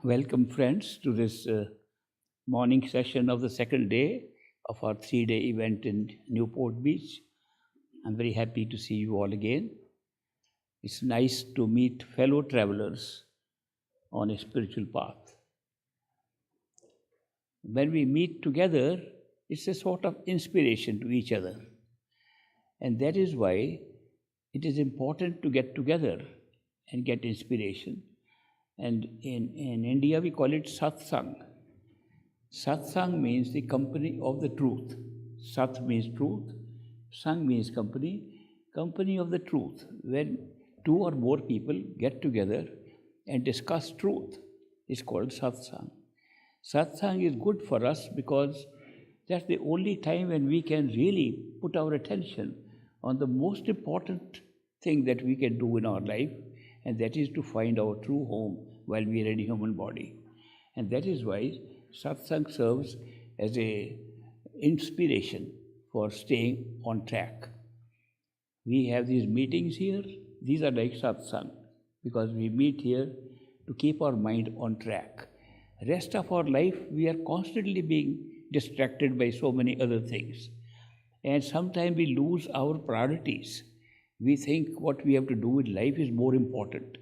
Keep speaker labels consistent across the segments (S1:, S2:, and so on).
S1: Welcome, friends, to this morning session of the second day of our 3-day event in Newport Beach. I'm very happy to see you all again. It's nice to meet fellow travelers on a spiritual path. When we meet together, it's a sort of inspiration to each other. And that is why it is important to get together and get inspiration. And in India, we call it satsang. Satsang means the company of the truth. Sat means truth. Sang means company. Company of the truth. When two or more people get together and discuss truth, it's called satsang. Satsang is good for us because that's the only time when we can really put our attention on the most important thing that we can do in our life, and that is to find our true home while we are in a human body. And that is why satsang serves as an inspiration for staying on track. We have these meetings here. These are like satsang because we meet here to keep our mind on track. Rest of our life, we are constantly being distracted by so many other things. And sometimes we lose our priorities. We think what we have to do with life is more important.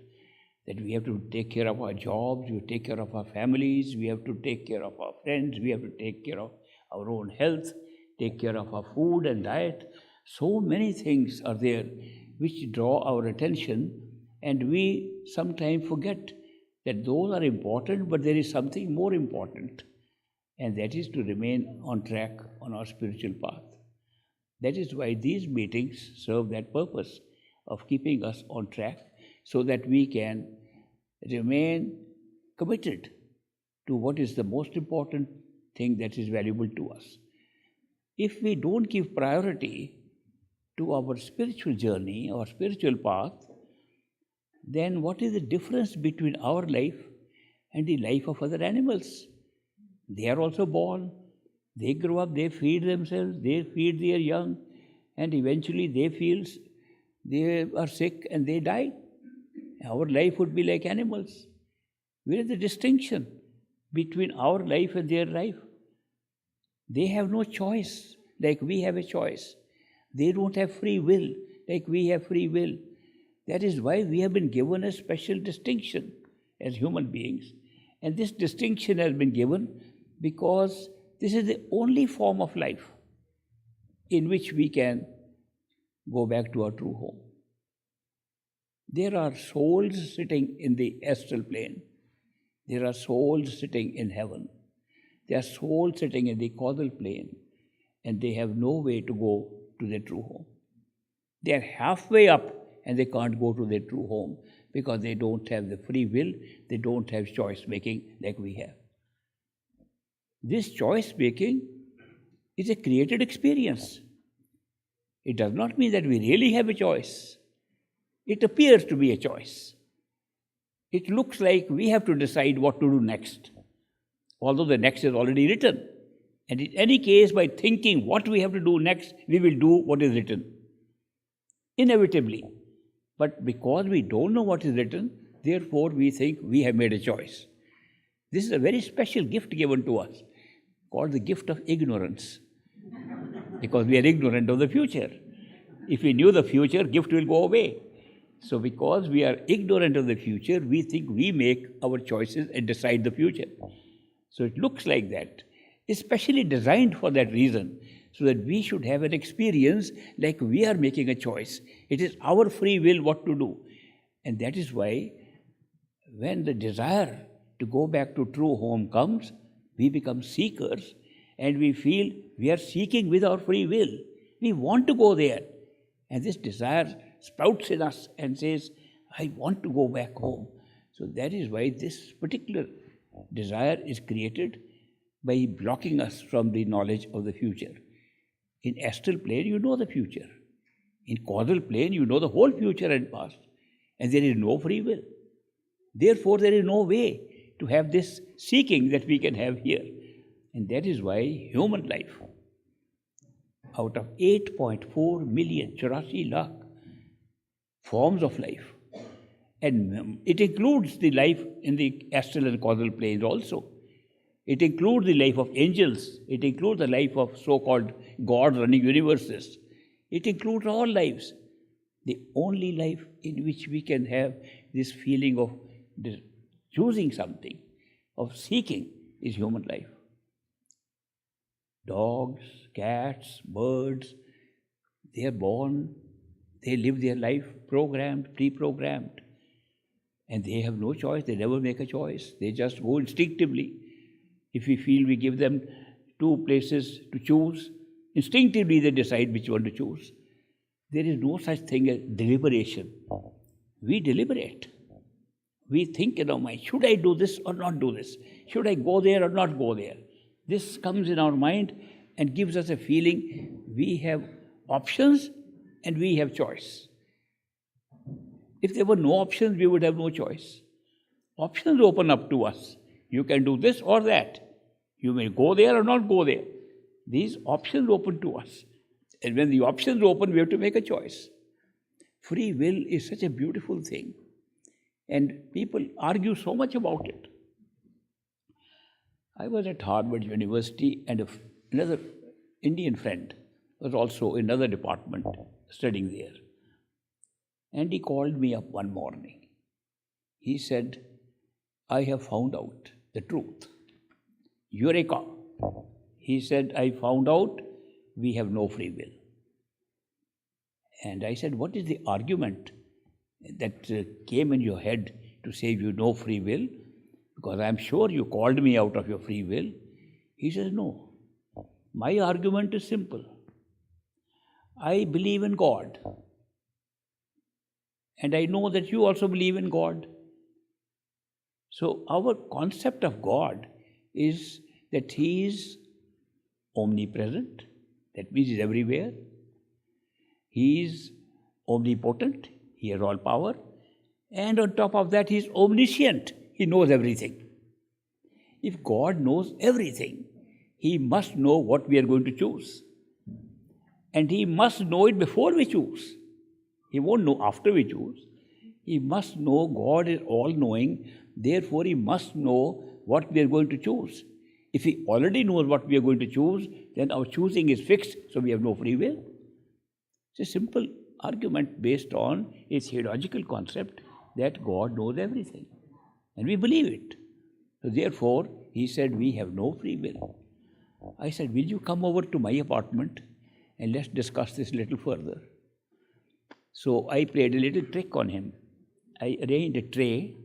S1: That we have to take care of our jobs, we have to take care of our families, we have to take care of our friends, we have to take care of our own health, take care of our food and diet. So many things are there which draw our attention, and we sometimes forget that those are important, but there is something more important, and that is to remain on track on our spiritual path. That is why these meetings serve that purpose of keeping us on track so that we can remain committed to what is the most important thing that is valuable to us. If we don't give priority to our spiritual journey or spiritual path, then what is the difference between our life and the life of other animals? They are also born. They grow up, they feed themselves, they feed their young, and eventually they are sick and they die. Our life would be like animals. Where is the distinction between our life and their life? They have no choice like we have a choice. They don't have free will like we have free will. That is why we have been given a special distinction as human beings. And this distinction has been given because this is the only form of life in which we can go back to our true home. There are souls sitting in the astral plane. There are souls sitting in heaven. There are souls sitting in the causal plane, and they have no way to go to their true home. They are halfway up and they can't go to their true home because they don't have the free will, they don't have choice making like we have. This choice making is a created experience. It does not mean that we really have a choice. It appears to be a choice. It looks like we have to decide what to do next, although the next is already written. And in any case, by thinking what we have to do next, we will do what is written, inevitably. But because we don't know what is written, therefore we think we have made a choice. This is a very special gift given to us, called the gift of ignorance, because we are ignorant of the future. If we knew the future, gift will go away. So because we are ignorant of the future, we think we make our choices and decide the future. So it looks like that. It's specially designed for that reason, so that we should have an experience like we are making a choice. It is our free will what to do. And that is why when the desire to go back to true home comes, we become seekers and we feel we are seeking with our free will. We want to go there. And this desire sprouts in us and says, I want to go back home. So that is why this particular desire is created by blocking us from the knowledge of the future. In astral plane, you know the future. In causal plane, you know the whole future and past. And there is no free will. Therefore, there is no way to have this seeking that we can have here. And that is why human life, out of 8.4 million, 84 lakh forms of life, And it includes the life in the astral and causal planes also. It includes the life of angels. It includes the life of so-called God running universes. It includes all lives. The only life in which we can have this feeling of choosing something, of seeking, is human life. Dogs, cats, birds, they are born, they live their life programmed, pre-programmed. And they have no choice, they never make a choice. They just go instinctively. If we feel we give them two places to choose, instinctively they decide which one to choose. There is no such thing as deliberation. We deliberate. We think in our mind, should I do this or not do this? Should I go there or not go there? This comes in our mind and gives us a feeling we have options and we have choice. If there were no options, we would have no choice. Options open up to us. You can do this or that. You may go there or not go there. These options open to us. And when the options open, we have to make a choice. Free will is such a beautiful thing. And people argue so much about it. I was at Harvard University and another Indian friend was also in another department studying there. And he called me up one morning. He said, I have found out the truth. Eureka! He said, I found out we have no free will. And I said, what is the argument that came in your head to say you know free will? Because I am sure you called me out of your free will. He says, no. My argument is simple. I believe in God. And I know that you also believe in God. So our concept of God is that He is omnipresent. That means He is everywhere. He is omnipotent. He has all power. And on top of that, He is omniscient. He knows everything. If God knows everything, He must know what we are going to choose. And He must know it before we choose. He won't know after we choose. He must know God is all-knowing. Therefore, He must know what we are going to choose. If He already knows what we are going to choose, then our choosing is fixed, so we have no free will. It's a simple argument based on a theological concept that God knows everything. And we believe it. So therefore, he said, we have no free will. I said, will you come over to my apartment and let's discuss this a little further. So I played a little trick on him. I arranged a tray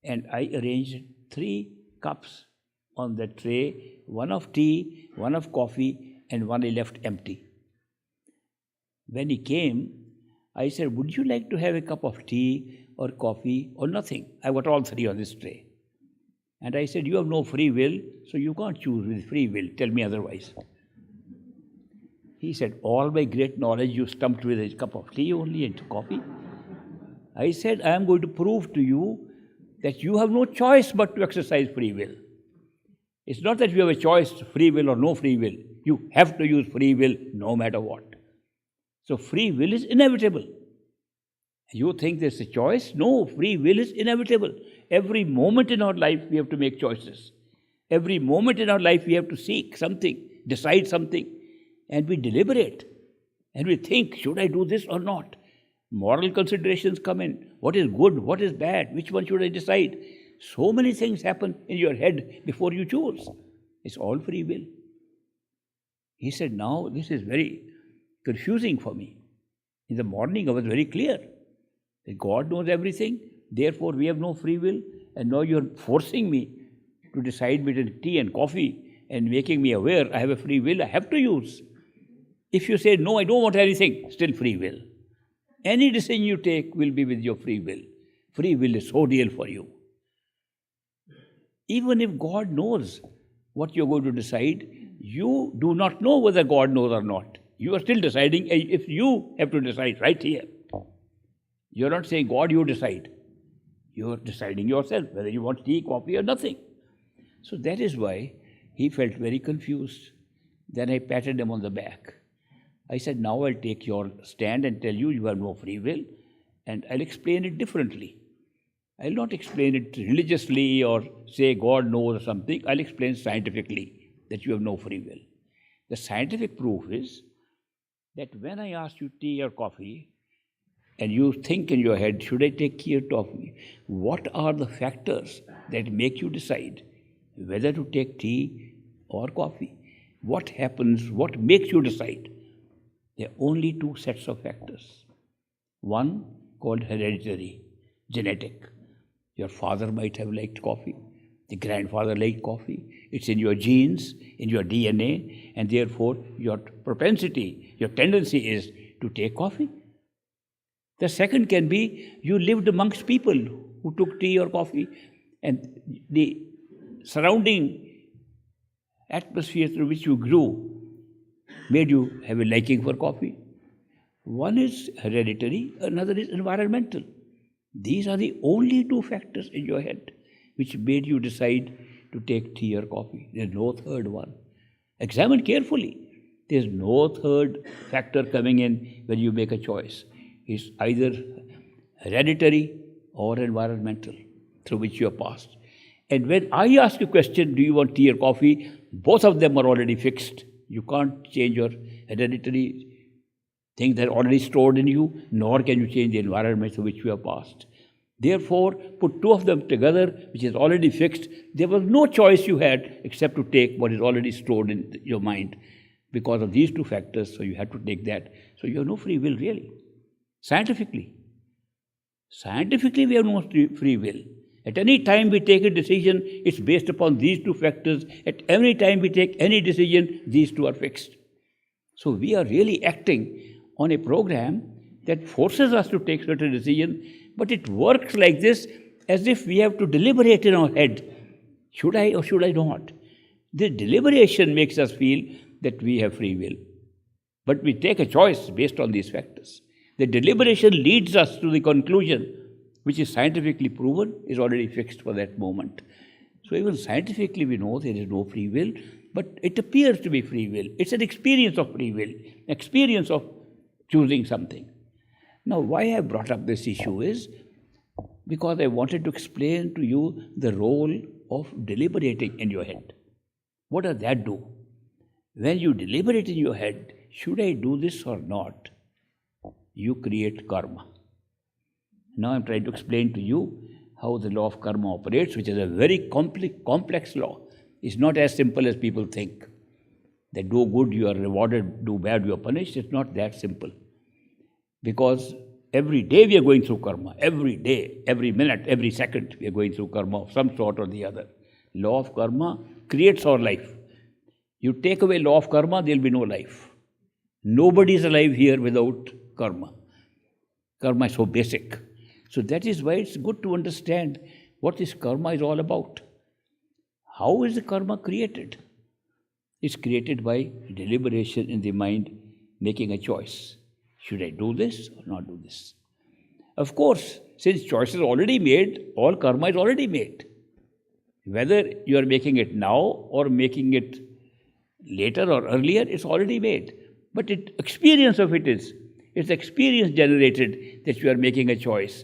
S1: and I arranged 3 cups on the tray, one of tea, one of coffee, and one I left empty. When he came, I said, would you like to have a cup of tea or coffee or nothing? I got all 3 on this tray. And I said, you have no free will, so you can't choose with free will. Tell me otherwise. He said, all my great knowledge you stumped with a cup of tea only and coffee. I said, I am going to prove to you that you have no choice but to exercise free will. It's not that you have a choice, free will or no free will. You have to use free will no matter what. So free will is inevitable. You think there's a choice? No, free will is inevitable. Every moment in our life we have to make choices. Every moment in our life we have to seek something, decide something, and we deliberate. And we think, should I do this or not? Moral considerations come in. What is good? What is bad? Which one should I decide? So many things happen in your head before you choose. It's all free will. He said, now this is very confusing for me. In the morning I was very clear that God knows everything, therefore we have no free will, and now you're forcing me to decide between tea and coffee and making me aware I have a free will I have to use. If you say, no, I don't want anything, still free will. Any decision you take will be with your free will. Free will is so real for you. Even if God knows what you're going to decide, you do not know whether God knows or not. You are still deciding if you have to decide right here. You're not saying, God, you decide. You're deciding yourself whether you want tea, coffee or nothing. So that is why he felt very confused. Then I patted him on the back. I said, now I'll take your stand and tell you you have no free will. and I'll explain it differently. I'll not explain it religiously or say God knows or something. I'll explain scientifically that you have no free will. The scientific proof is that when I ask you tea or coffee, and you think in your head, should I take tea or coffee? What are the factors that make you decide whether to take tea or coffee? What happens? What makes you decide? There are only two sets of factors. One called hereditary, genetic. Your father might have liked coffee. The grandfather liked coffee. It's in your genes, in your DNA, and therefore your propensity, your tendency is to take coffee. The second can be you lived amongst people who took tea or coffee, and the surrounding atmosphere through which you grew made you have a liking for coffee. One is hereditary, another is environmental. These are the only two factors in your head which made you decide to take tea or coffee. There's no third one. Examine carefully. There's no third factor coming in when you make a choice. It's either hereditary or environmental through which you are passed. And when I ask a question, do you want tea or coffee? Both of them are already fixed. You can't change your hereditary things that are already stored in you, nor can you change the environment through which you are passed. Therefore, put two of them together, which is already fixed. There was no choice you had except to take what is already stored in your mind because of these two factors, so you had to take that. So you have no free will, really. Scientifically, we have no free will. At any time we take a decision, it's based upon these two factors. At every time we take any decision, these two are fixed. So we are really acting on a program that forces us to take certain decision, but it works like this as if we have to deliberate in our head. Should I or should I not? The deliberation makes us feel that we have free will. But we take a choice based on these factors. The deliberation leads us to the conclusion, which is scientifically proven, is already fixed for that moment. So even scientifically we know there is no free will, but it appears to be free will. It's an experience of free will, experience of choosing something. Now, why I brought up this issue is because I wanted to explain to you the role of deliberating in your head. What does that do? When you deliberate in your head, should I do this or not? You create karma. Now I'm trying to explain to you how the law of karma operates, which is a very complex law. It's not as simple as people think. That do good, you are rewarded, do bad, you are punished. It's not that simple. Because every day we are going through karma. Every day, every minute, every second, we are going through karma of some sort or the other. Law of karma creates our life. You take away law of karma, there will be no life. Nobody is alive here without karma. Karma is so basic. So that is why it's good to understand what this karma is all about. How is the karma created? It's created by deliberation in the mind, making a choice. Should I do this or not do this? Of course, since choice is already made, all karma is already made. Whether you are making it now or making it later or earlier, it's already made. But experience of it's experience generated that you are making a choice.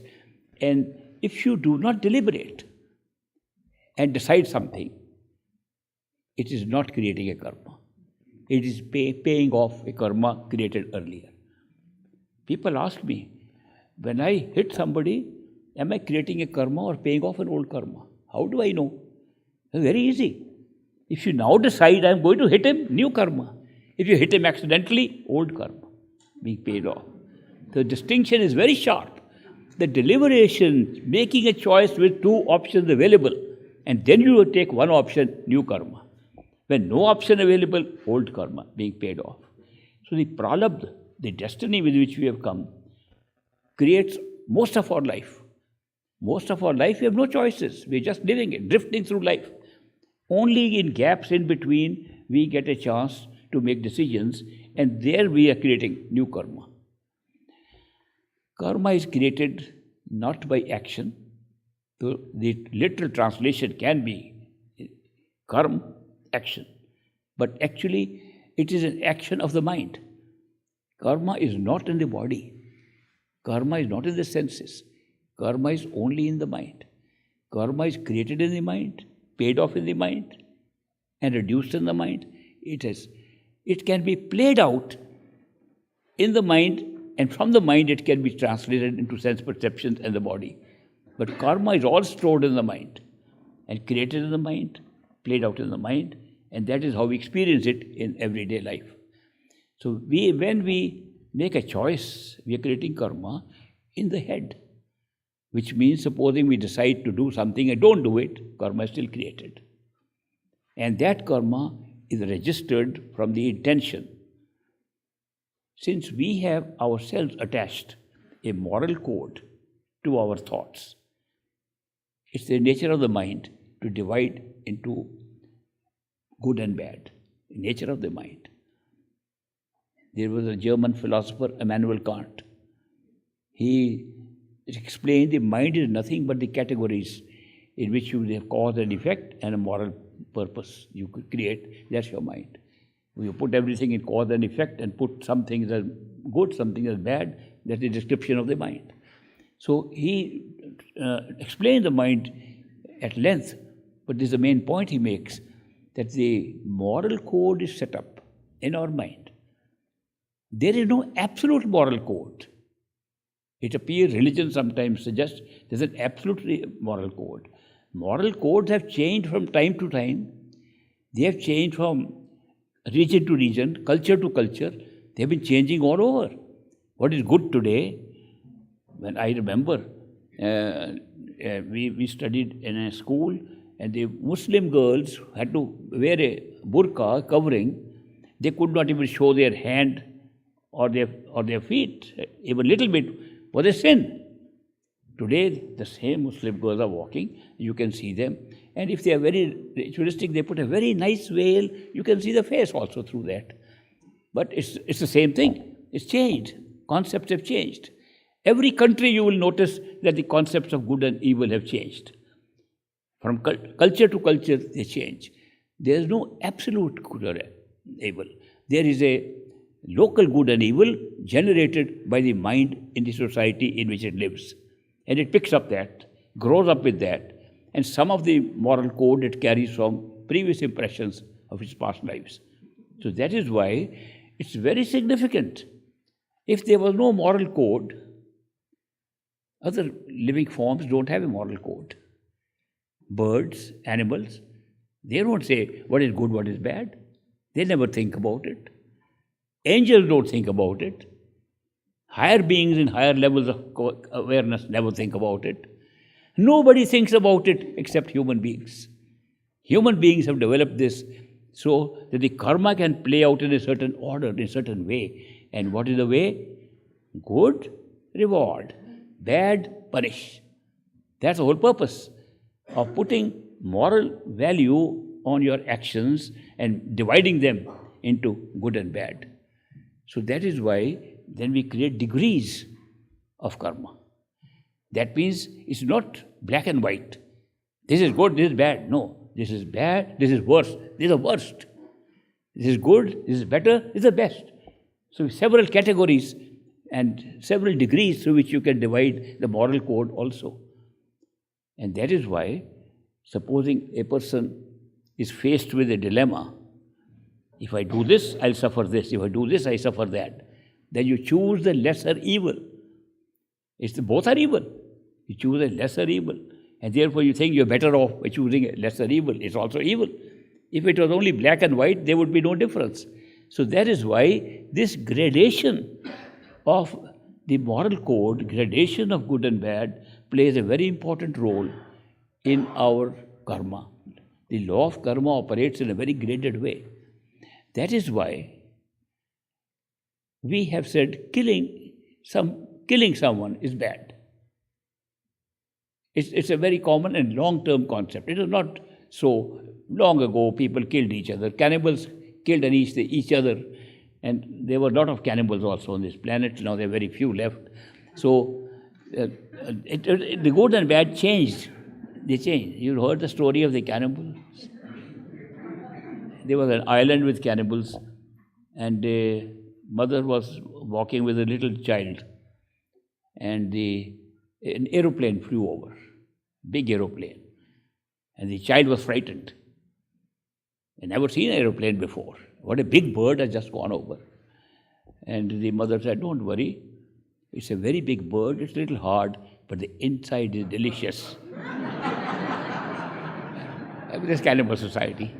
S1: And if you do not deliberate and decide something, it is not creating a karma. It is paying off a karma created earlier. People ask me, when I hit somebody, am I creating a karma or paying off an old karma? How do I know? It's very easy. If you now decide I'm going to hit him, new karma. If you hit him accidentally, old karma being paid off. The distinction is very sharp. The deliberation, making a choice with two options available, and then you take one option, new karma. When no option available, old karma being paid off. So the pralabdha, the destiny with which we have come, creates most of our life. Most of our life we have no choices. We are just living it, drifting through life. Only in gaps in between we get a chance to make decisions, and there we are creating new karma. Karma is created not by action. So the literal translation can be karma, action. But actually, it is an action of the mind. Karma is not in the body. Karma is not in the senses. Karma is only in the mind. Karma is created in the mind, paid off in the mind, and reduced in the mind. It can be played out in the mind, and from the mind it can be translated into sense perceptions and the body. But karma is all stored in the mind and created in the mind, played out in the mind, and that is how we experience it in everyday life. So when we make a choice, we are creating karma in the head, which means supposing we decide to do something and don't do it, karma is still created. And that karma is registered from the intention. Since we have ourselves attached a moral code to our thoughts, it's the nature of the mind to divide into good and bad, the nature of the mind. There was a German philosopher, Immanuel Kant. He explained the mind is nothing but the categories in which you have cause and effect and a moral purpose you could create. That's your mind. You put everything in cause and effect and put some things as good, something as bad. That's the description of the mind. So he explained the mind at length, but this is the main point he makes, that the moral code is set up in our mind. There is no absolute moral code. It appears religion sometimes suggests there's an absolute moral code. Moral codes have changed from time to time. They have changed from region to region, culture to culture. They have been changing all over. What is good today, when I remember, we studied in a school, and the Muslim girls had to wear a burqa covering. They could not even show their hand or their feet, even a little bit, was a sin. Today, the same Muslim girls are walking, you can see them. And if they are very ritualistic, they put a very nice veil, you can see the face also through that. But it's the same thing. It's changed. Concepts have changed. Every country you will notice that the concepts of good and evil have changed. From culture to culture, they change. There is no absolute good or evil. There is a local good and evil generated by the mind in the society in which it lives. And it picks up that, grows up with that, and some of the moral code it carries from previous impressions of its past lives. So that is why it's very significant. If there was no moral code, other living forms don't have a moral code. Birds, animals, they don't say what is good, what is bad. They never think about it. Angels don't think about it. Higher beings in higher levels of awareness never think about it. Nobody thinks about it except human beings. Human beings have developed this so that the karma can play out in a certain order, in a certain way. And what is the way? Good, reward. Bad, punish. That's the whole purpose of putting moral value on your actions and dividing them into good and bad. So that is why then we create degrees of karma. That means it's not black and white. This is good, this is bad. No, this is bad, this is worse, this is the worst. This is good, this is better, this is the best. So several categories and several degrees through which you can divide the moral code also. And that is why, supposing a person is faced with a dilemma, if I do this, I'll suffer this. If I do this, I suffer that. Then you choose the lesser evil. Both are evil. You choose a lesser evil. And therefore you think you're better off by choosing a lesser evil. It's also evil. If it was only black and white, there would be no difference. So that is why this gradation of the moral code, gradation of good and bad, plays a very important role in our karma. The law of karma operates in a very graded way. That is why we have said killing someone is bad. It's a very common and long-term concept. It is not so long ago people killed each other. Cannibals killed each other, and there were a lot of cannibals also on this planet. Now there are very few left. So the good and bad changed. They changed. You heard the story of the cannibals? There was an island with cannibals, and a mother was walking with a little child. and an aeroplane flew over, big aeroplane, and the child was frightened. He never seen an aeroplane before. What a big bird has just gone over. And the mother said, "Don't worry, it's a very big bird, it's a little hard, but the inside is delicious." This kind of a society.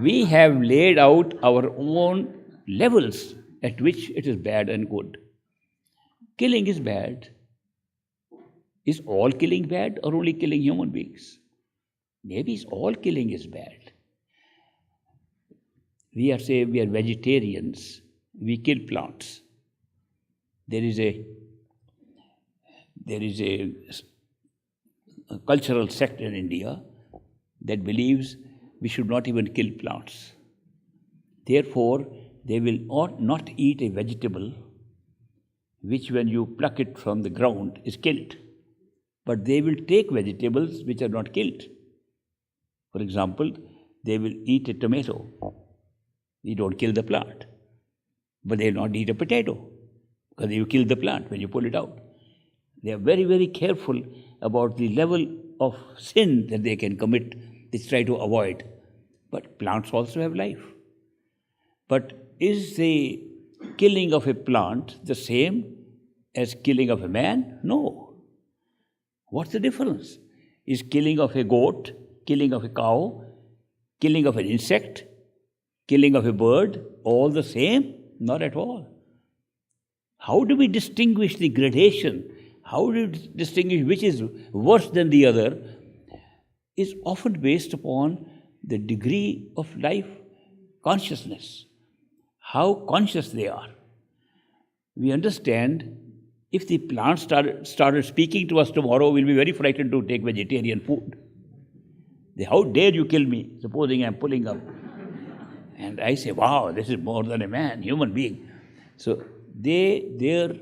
S1: We have laid out our own levels at which it is bad and good. Killing is bad. Is all killing bad or only killing human beings? Maybe all killing is bad. We are vegetarians. We kill plants. There is a cultural sect in India that believes we should not even kill plants. Therefore, they will not eat a vegetable which, when you pluck it from the ground, is killed. But they will take vegetables which are not killed. For example, they will eat a tomato. You don't kill the plant. But they will not eat a potato, because you kill the plant when you pull it out. They are very, very careful about the level of sin that they can commit. They try to avoid. But plants also have life. But is the killing of a plant the same as killing of a man? No. What's the difference? Is killing of a goat, killing of a cow, killing of an insect, killing of a bird all the same? Not at all. How do we distinguish the gradation? How do we distinguish which is worse than the other? Is often based upon the degree of life consciousness, how conscious they are. We understand if the plants started speaking to us tomorrow, we'll be very frightened to take vegetarian food. How dare you kill me, supposing I'm pulling up. And I say, wow, this is more than a man, human being. So their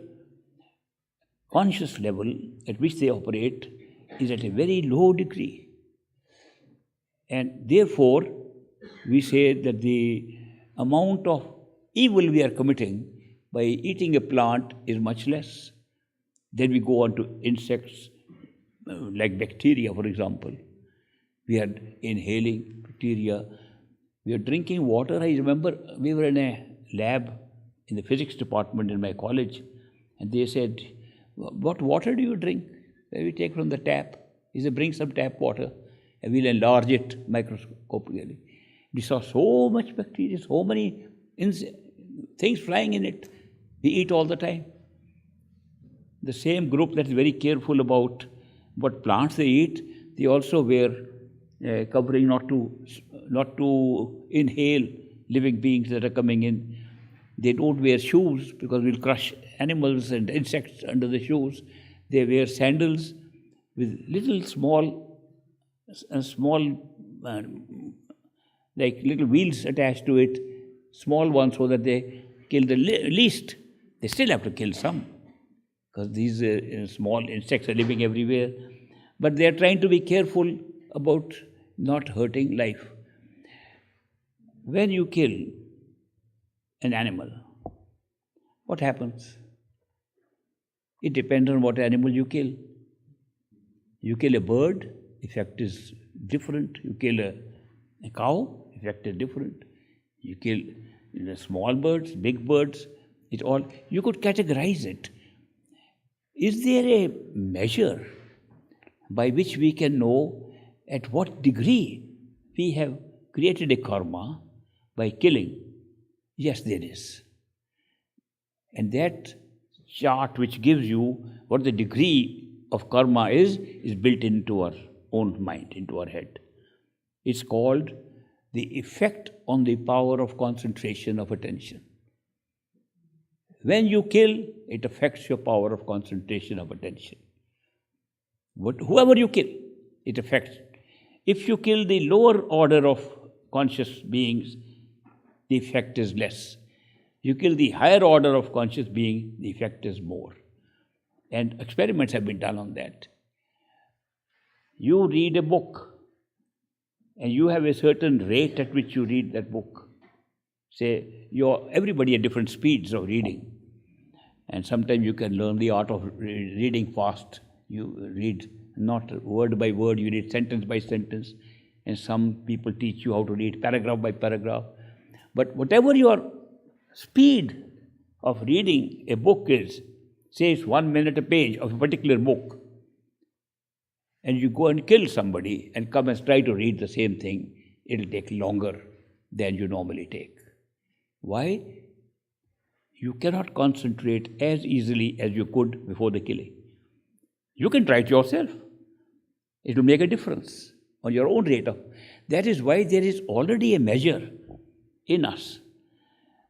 S1: conscious level at which they operate is at a very low degree. And therefore, we say that the amount of evil we are committing by eating a plant is much less. Then we go on to insects, like bacteria, for example. We are inhaling bacteria. We are drinking water. I remember we were in a lab in the physics department in my college, and they said, "What water do you drink?" We take from the tap. He said, "Bring some tap water, and we'll enlarge it microscopically." We saw so much bacteria, so many things flying in it. We eat all the time. The same group that is very careful about what plants they eat, they also wear covering not to inhale living beings that are coming in. They don't wear shoes because we'll crush animals and insects under the shoes. They wear sandals with little small like little wheels attached to it, small ones, so that they kill the least. They still have to kill some, because these small insects are living everywhere. But they are trying to be careful about not hurting life. When you kill an animal, what happens? It depends on what animal you kill. You kill a bird, effect is different. You kill a cow, effect is different. You kill small birds, big birds, you could categorize it. Is there a measure by which we can know at what degree we have created a karma by killing? Yes, there is. And that chart which gives you what the degree of karma is built into our own mind, into our head. It's called the effect on the power of concentration of attention. When you kill, it affects your power of concentration of attention. But whoever you kill, it affects. If you kill the lower order of conscious beings, the effect is less. You kill the higher order of conscious being, the effect is more. And experiments have been done on that. You read a book, and you have a certain rate at which you read that book. Say, everybody at different speeds of reading. And sometimes you can learn the art of reading fast. You read not word by word, you read sentence by sentence. And some people teach you how to read paragraph by paragraph. But whatever your speed of reading a book is, say it's 1 minute a page of a particular book, and you go and kill somebody and come and try to read the same thing, it'll take longer than you normally take. Why? You cannot concentrate as easily as you could before the killing. You can try it yourself. It will make a difference on your own rate of. That is why there is already a measure in us.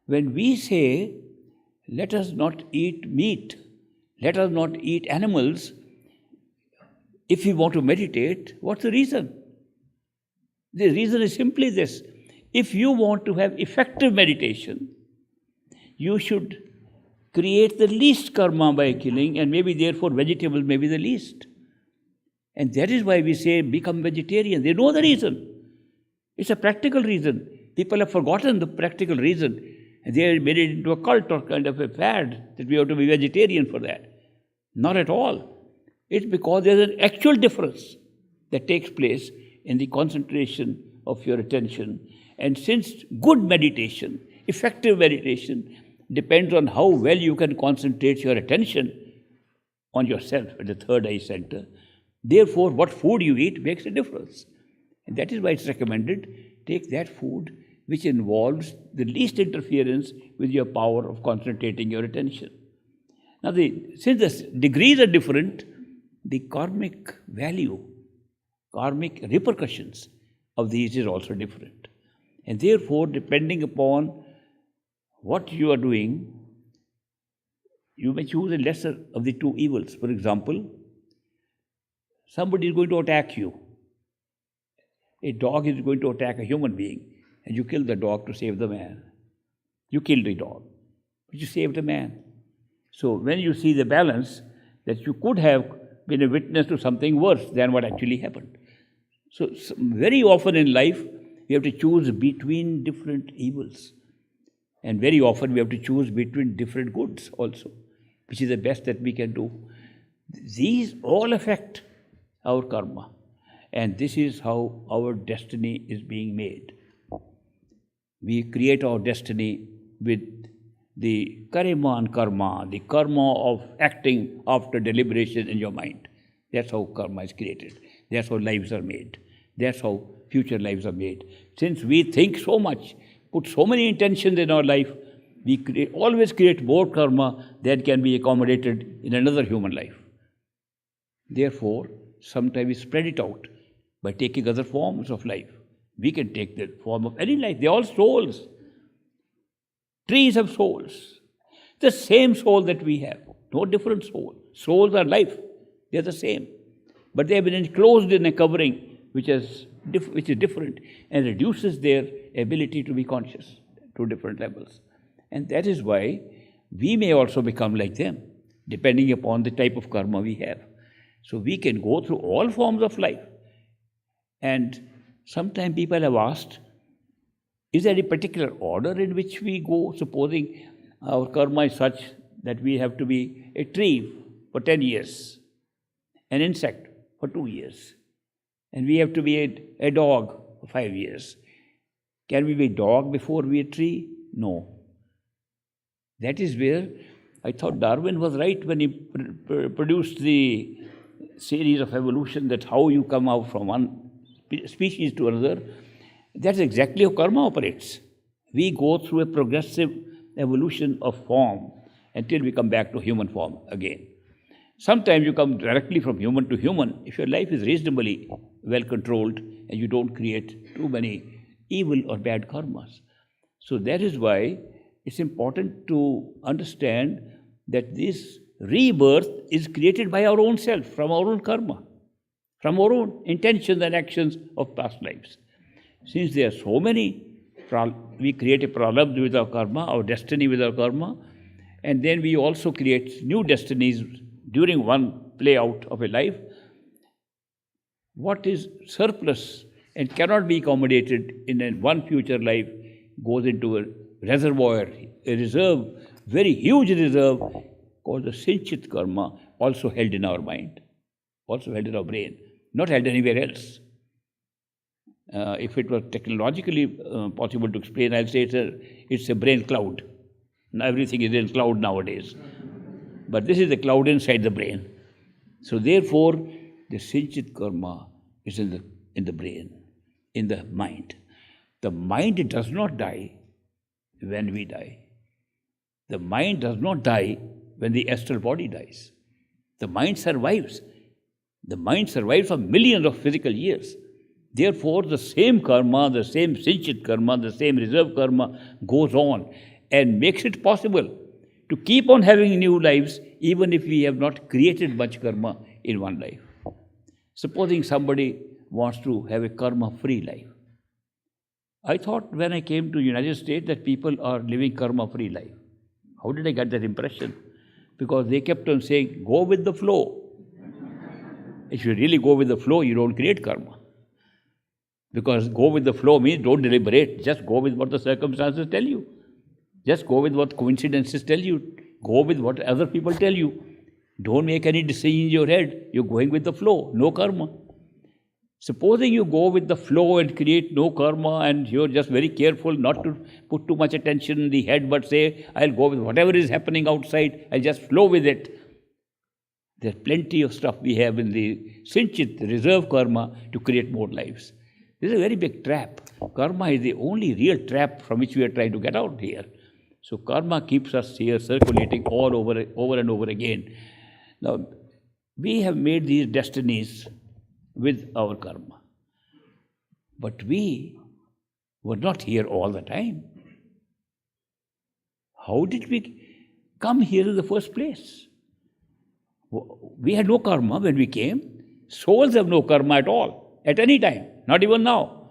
S1: When we say, let us not eat meat, let us not eat animals, if we want to meditate, what's the reason? The reason is simply this. If you want to have effective meditation, you should create the least karma by killing, and maybe therefore vegetables may be the least. And that is why we say become vegetarian. They know the reason. It's a practical reason. People have forgotten the practical reason. And they made it into a cult or kind of a fad that we have to be vegetarian for that. Not at all. It's because there's an actual difference that takes place in the concentration of your attention. And since good meditation, effective meditation, depends on how well you can concentrate your attention on yourself at the third eye center, therefore what food you eat makes a difference. And that is why it's recommended, take that food which involves the least interference with your power of concentrating your attention. Now, since the degrees are different, the karmic value, karmic repercussions of these is also different. And therefore, depending upon what you are doing, you may choose a lesser of the two evils. For example, somebody is going to attack you. A dog is going to attack a human being, and you kill the dog to save the man. You killed the dog, but you saved the man. So when you see the balance, that you could have been a witness to something worse than what actually happened. So very often in life, we have to choose between different evils. And very often we have to choose between different goods also, which is the best that we can do. These all affect our karma. And this is how our destiny is being made. We create our destiny with the kariman karma, the karma of acting after deliberation in your mind. That's how karma is created. That's how lives are made. That's how future lives are made. Since we think so much, put so many intentions in our life, we always create more karma that can be accommodated in another human life. Therefore, sometimes we spread it out by taking other forms of life. We can take the form of any life. They're all souls. Trees have souls. The same soul that we have. No different soul. Souls are life. They're the same. But they have been enclosed in a covering which is different and reduces their ability to be conscious to different levels. And that is why we may also become like them, depending upon the type of karma we have. So we can go through all forms of life. And sometimes people have asked, is there a particular order in which we go, supposing our karma is such that we have to be a tree for 10 years, an insect for 2 years, and we have to be a dog for 5 years. Can we be a dog before we a tree? No. That is where I thought Darwin was right when he produced the series of evolution, that how you come out from one species to another. That's exactly how karma operates. We go through a progressive evolution of form until we come back to human form again. Sometimes you come directly from human to human if your life is reasonably well controlled and you don't create too many evil or bad karmas. So that is why it's important to understand that this rebirth is created by our own self, from our own karma, from our own intentions and actions of past lives. Since there are so many, we create a prarabdha with our karma, our destiny with our karma, and then we also create new destinies during one play out of a life. What is surplus and cannot be accommodated in one future life goes into a reservoir, a reserve, very huge reserve, called the Sinchit karma, also held in our mind, also held in our brain, not held anywhere else. If it was technologically possible to explain, I'll say it's a brain cloud. Now everything is in cloud nowadays. But this is the cloud inside the brain. So therefore, the Sinchit karma is in the brain, in the mind. The mind does not die when we die. The mind does not die when the astral body dies. The mind survives. The mind survives for millions of physical years. Therefore, the same karma, the same Sinchit karma, the same reserve karma goes on and makes it possible to keep on having new lives even if we have not created much karma in one life. Supposing somebody wants to have a karma-free life. I thought when I came to United States that people are living karma-free life. How did I get that impression? Because they kept on saying, go with the flow. If you really go with the flow, you don't create karma. Because go with the flow means don't deliberate. Just go with what the circumstances tell you. Just go with what coincidences tell you. Go with what other people tell you. Don't make any decision in your head. You're going with the flow. No karma. Supposing you go with the flow and create no karma and you're just very careful not to put too much attention in the head but say, I'll go with whatever is happening outside. I'll just flow with it. There's plenty of stuff we have in the Sinchit, the reserve karma to create more lives. This is a very big trap. Karma is the only real trap from which we are trying to get out here. So karma keeps us here circulating all over and over again. Now, we have made these destinies with our karma. But we were not here all the time. How did we come here in the first place? We had no karma when we came. Souls have no karma at all, at any time. Not even now.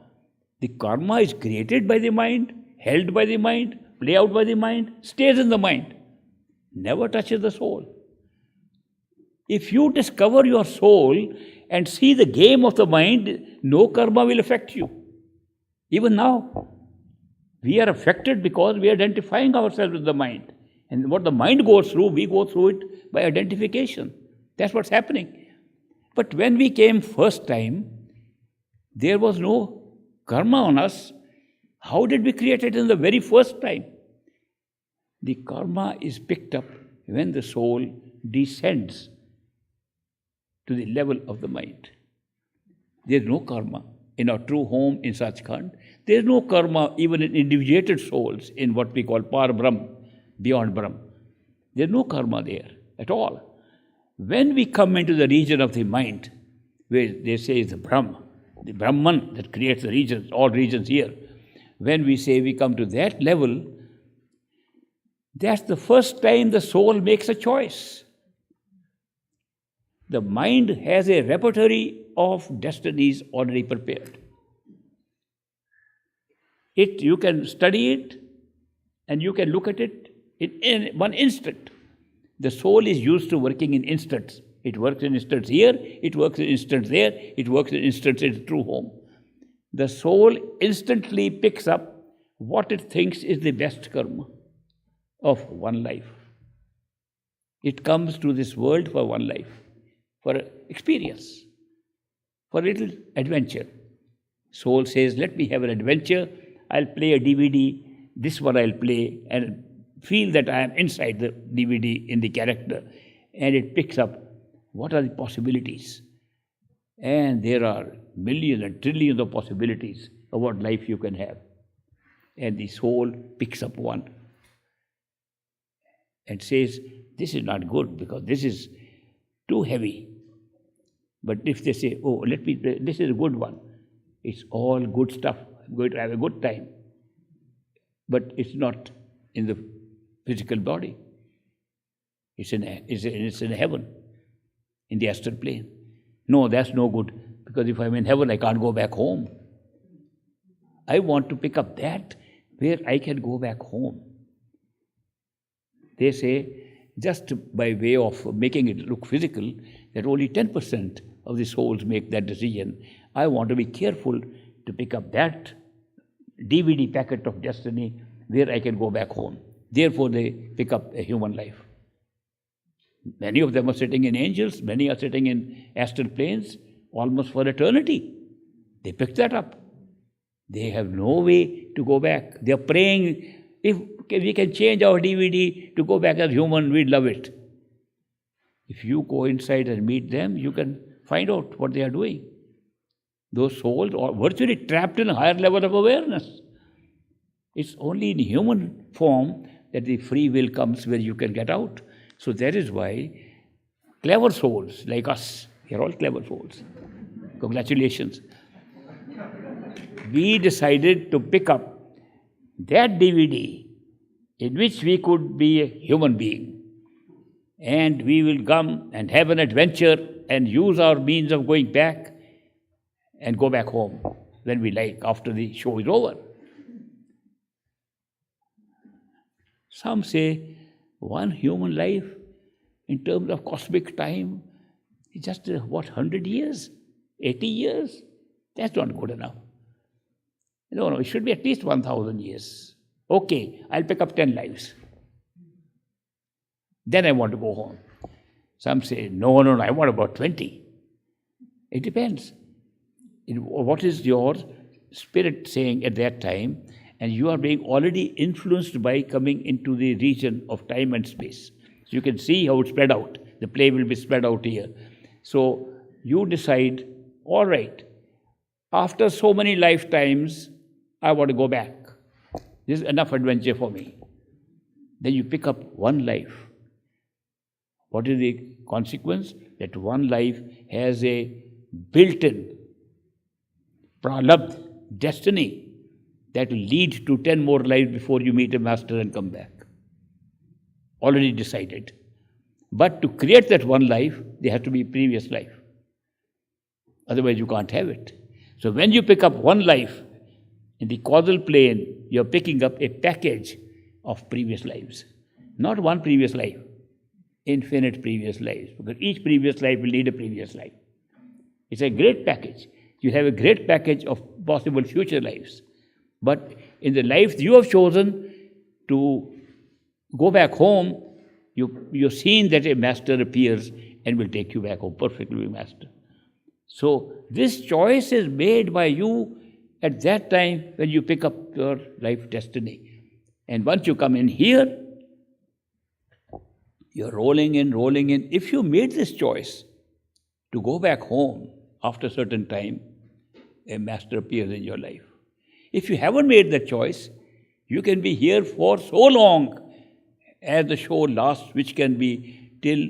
S1: The karma is created by the mind, held by the mind, play out by the mind, stays in the mind. Never touches the soul. If you discover your soul and see the game of the mind, no karma will affect you. Even now, we are affected because we are identifying ourselves with the mind. And what the mind goes through, we go through it by identification. That's what's happening. But when we came first time, there was no karma on us. How did we create it in the very first time? The karma is picked up when the soul descends to the level of the mind. There is no karma in our true home in Sachkhand. There is no karma even in individuated souls in what we call Par Brahm, beyond Brahm. There is no karma there at all. When we come into the region of the mind, where they say is the Brahm, the Brahman that creates the regions, all regions here, when we say we come to that level, that's the first time the soul makes a choice. The mind has a repertory of destinies already prepared. You can study it and you can look at it in one instant. The soul is used to working in instants. It works in instants here, it works in instants there, it works in instants in its true home. The soul instantly picks up what it thinks is the best karma of one life. It comes to this world for one life, for experience, for a little adventure. Soul says, let me have an adventure, I'll play a DVD, this one I'll play, and feel that I am inside the DVD in the character. And it picks up what are the possibilities. And there are millions and trillions of possibilities of what life you can have. And the soul picks up one and says, this is not good because this is too heavy. But if they say, oh, this is a good one, it's all good stuff, I'm going to have a good time. But it's not in the physical body. It's in heaven, in the astral plane. No, that's no good, because if I'm in heaven, I can't go back home. I want to pick up that where I can go back home. They say, just by way of making it look physical, that only 10% of the souls make that decision. I want to be careful to pick up that DVD packet of destiny where I can go back home. Therefore, they pick up a human life. Many of them are sitting in angels, many are sitting in astral planes, almost for eternity. They pick that up. They have no way to go back. They are praying, if we can change our DVD to go back as human, we'd love it. If you go inside and meet them, you can find out what they are doing. Those souls are virtually trapped in a higher level of awareness. It's only in human form that the free will comes where you can get out. So that is why clever souls like us, we are all clever souls. Congratulations. We decided to pick up that DVD in which we could be a human being. And we will come and have an adventure and use our means of going back and go back home when we like, after the show is over. Some say one human life in terms of cosmic time is just, 100 years? 80 years? That's not good enough. No, it should be at least 1,000 years. Okay, I'll pick up 10 lives. Then I want to go home. Some say, no, I want about 20. It depends. What is your spirit saying at that time? And you are being already influenced by coming into the region of time and space. So you can see how it's spread out. The play will be spread out here. So you decide, all right, after so many lifetimes, I want to go back. This is enough adventure for me. Then you pick up one life. What is the consequence? That one life has a built-in pralabdha, destiny, that will lead to 10 more lives before you meet a master and come back. Already decided. But to create that one life, there has to be a previous life. Otherwise you can't have it. So when you pick up one life, in the causal plane, you're picking up a package of previous lives. Not one previous life, infinite previous lives. Because each previous life will need a previous life. It's a great package. You have a great package of possible future lives. But in the life you have chosen to go back home, you've seen that a master appears and will take you back home, perfectly master. So this choice is made by you at that time when you pick up your life destiny. And once you come in here, you're rolling in. If you made this choice to go back home after a certain time, a master appears in your life. If you haven't made that choice, you can be here for so long as the show lasts, which can be till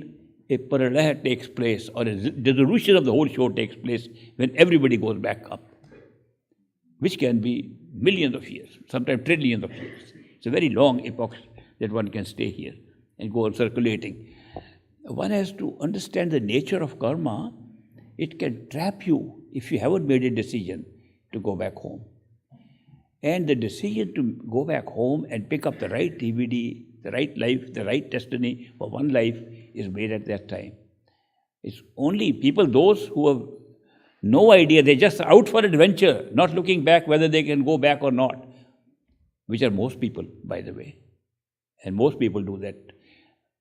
S1: a paralaya takes place or a dissolution of the whole show takes place when everybody goes back up, which can be millions of years, sometimes trillions of years. It's a very long epoch that one can stay here and go on circulating. One has to understand the nature of karma. It can trap you if you haven't made a decision to go back home. And the decision to go back home and pick up the right DVD, the right life, the right destiny for one life is made at that time. It's only people, those who have no idea, they're just out for adventure, not looking back whether they can go back or not, which are most people, by the way. And most people do that.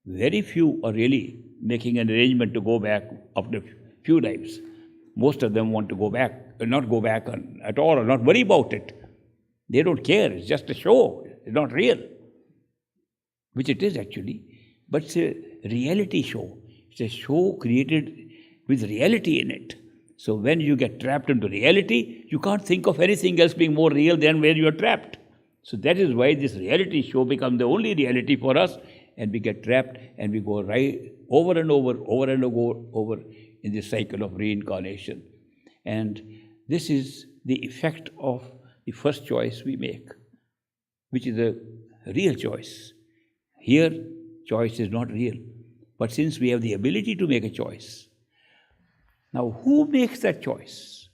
S1: Very few are really making an arrangement to go back after few lives. Most of them want to go back, not go back at all, or not worry about it. They don't care. It's just a show. It's not real. Which it is actually. But it's a reality show. It's a show created with reality in it. So when you get trapped into reality, you can't think of anything else being more real than where you are trapped. So that is why this reality show becomes the only reality for us, and we get trapped and we go right over and over in this cycle of reincarnation. And this is the effect of the first choice we make, which is a real choice. Here, choice is not real. But since we have the ability to make a choice, now who makes that choice?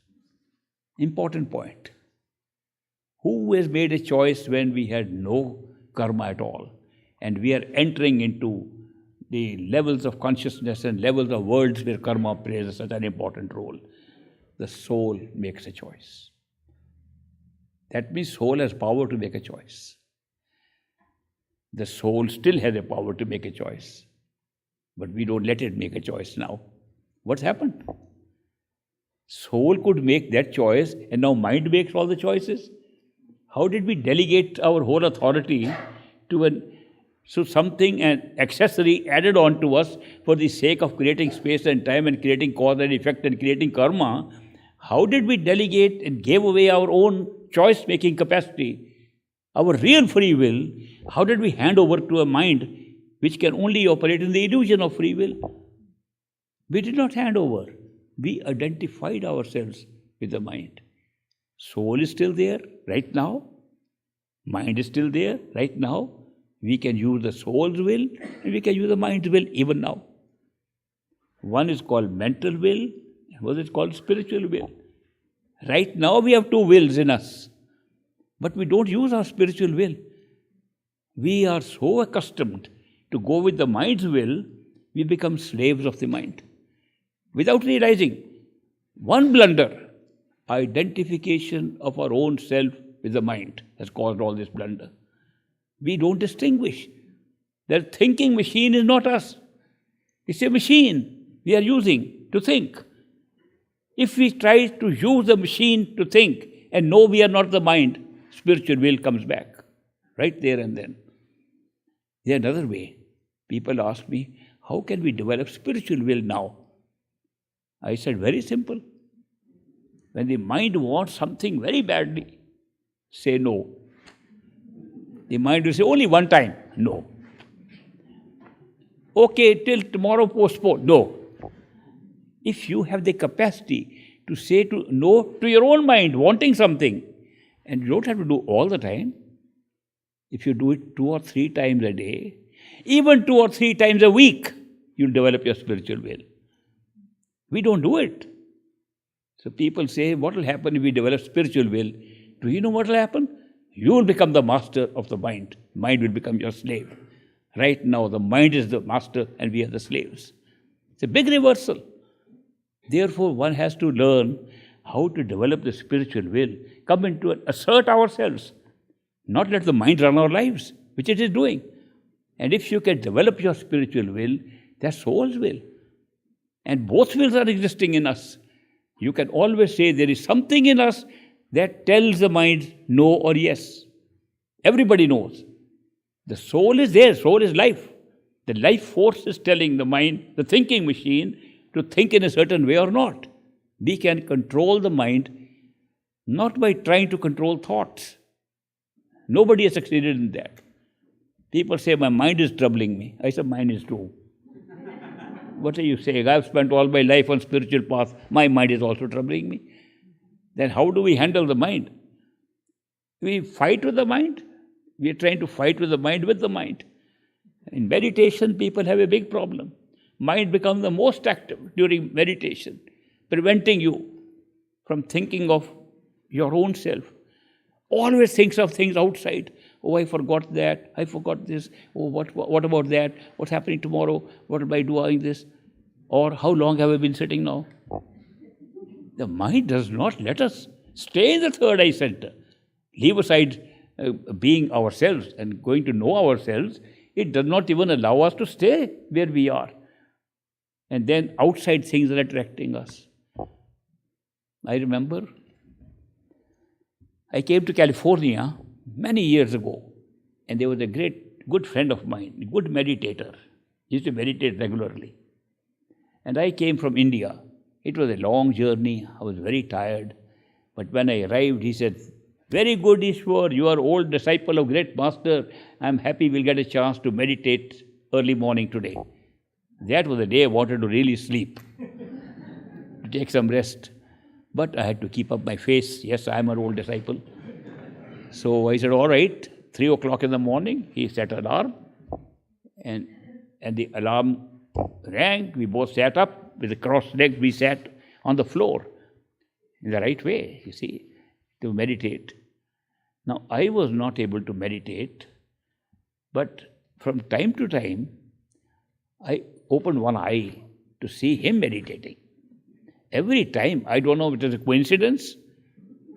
S1: Important point. Who has made a choice when we had no karma at all? And we are entering into the levels of consciousness and levels of worlds where karma plays such an important role. The soul makes a choice. That means soul has power to make a choice. The soul still has a power to make a choice. But we don't let it make a choice now. What's happened? Soul could make that choice, and now mind makes all the choices. How did we delegate our whole authority to something, an accessory added on to us for the sake of creating space and time and creating cause and effect and creating karma? How did we delegate and give away our own choice-making capacity, our real free will? How did we hand over to a mind which can only operate in the illusion of free will? We did not hand over. We identified ourselves with the mind. Soul is still there right now. Mind is still there right now. We can use the soul's will and we can use the mind's will even now. One is called mental will, and one is called spiritual will. Right now we have two wills in us, but we don't use our spiritual will. We are so accustomed to go with the mind's will, we become slaves of the mind. Without realizing, one blunder, identification of our own self with the mind, has caused all this blunder. We don't distinguish. The thinking machine is not us. It's a machine we are using to think. If we try to use the machine to think and know we are not the mind, spiritual will comes back right there and then. There's another way. People ask me, how can we develop spiritual will now? I said, very simple. When the mind wants something very badly, say no. The mind will say, only one time, no. Okay, till tomorrow postpone, no. If you have the capacity to say no to your own mind wanting something, and you don't have to do all the time, if you do it 2 or 3 times a day, even 2 or 3 times a week, you'll develop your spiritual will. We don't do it. So people say, what will happen if we develop spiritual will? Do you know what will happen? You will become the master of the mind. Mind will become your slave. Right now, the mind is the master and we are the slaves. It's a big reversal. Therefore, one has to learn how to develop the spiritual will, come into it, assert ourselves, not let the mind run our lives, which it is doing. And if you can develop your spiritual will, that's soul's will. And both wills are existing in us. You can always say there is something in us that tells the mind no or yes. Everybody knows. The soul is there, soul is life. The life force is telling the mind, the thinking machine, to think in a certain way or not. We can control the mind not by trying to control thoughts. Nobody has succeeded in that. People say, my mind is troubling me. I say, mine is too. What are you saying? I've spent all my life on spiritual path. My mind is also troubling me. Then how do we handle the mind? We fight with the mind. We are trying to fight with the mind. In meditation, people have a big problem. Mind becomes the most active during meditation, preventing you from thinking of your own self. Always thinks of things outside. Oh, I forgot that. I forgot this. Oh, what about that? What's happening tomorrow? What am I doing this? Or how long have I been sitting now? The mind does not let us stay in the third eye center. Leave aside being ourselves and going to know ourselves. It does not even allow us to stay where we are. And then outside things are attracting us. I remember I came to California many years ago, and there was a good friend of mine, a good meditator. He used to meditate regularly. And I came from India. It was a long journey. I was very tired. But when I arrived, he said, very good, Ishwar, you are old disciple of great master. I'm happy we'll get a chance to meditate early morning today. That was the day I wanted to really sleep, to take some rest. But I had to keep up my face. Yes, I'm an old disciple. So I said, all right, 3 o'clock in the morning, he set an alarm. And the alarm rang. We both sat up with the crossed legs. We sat on the floor in the right way, you see, to meditate. Now, I was not able to meditate, but from time to time, I opened one eye to see him meditating. Every time, I don't know if it was a coincidence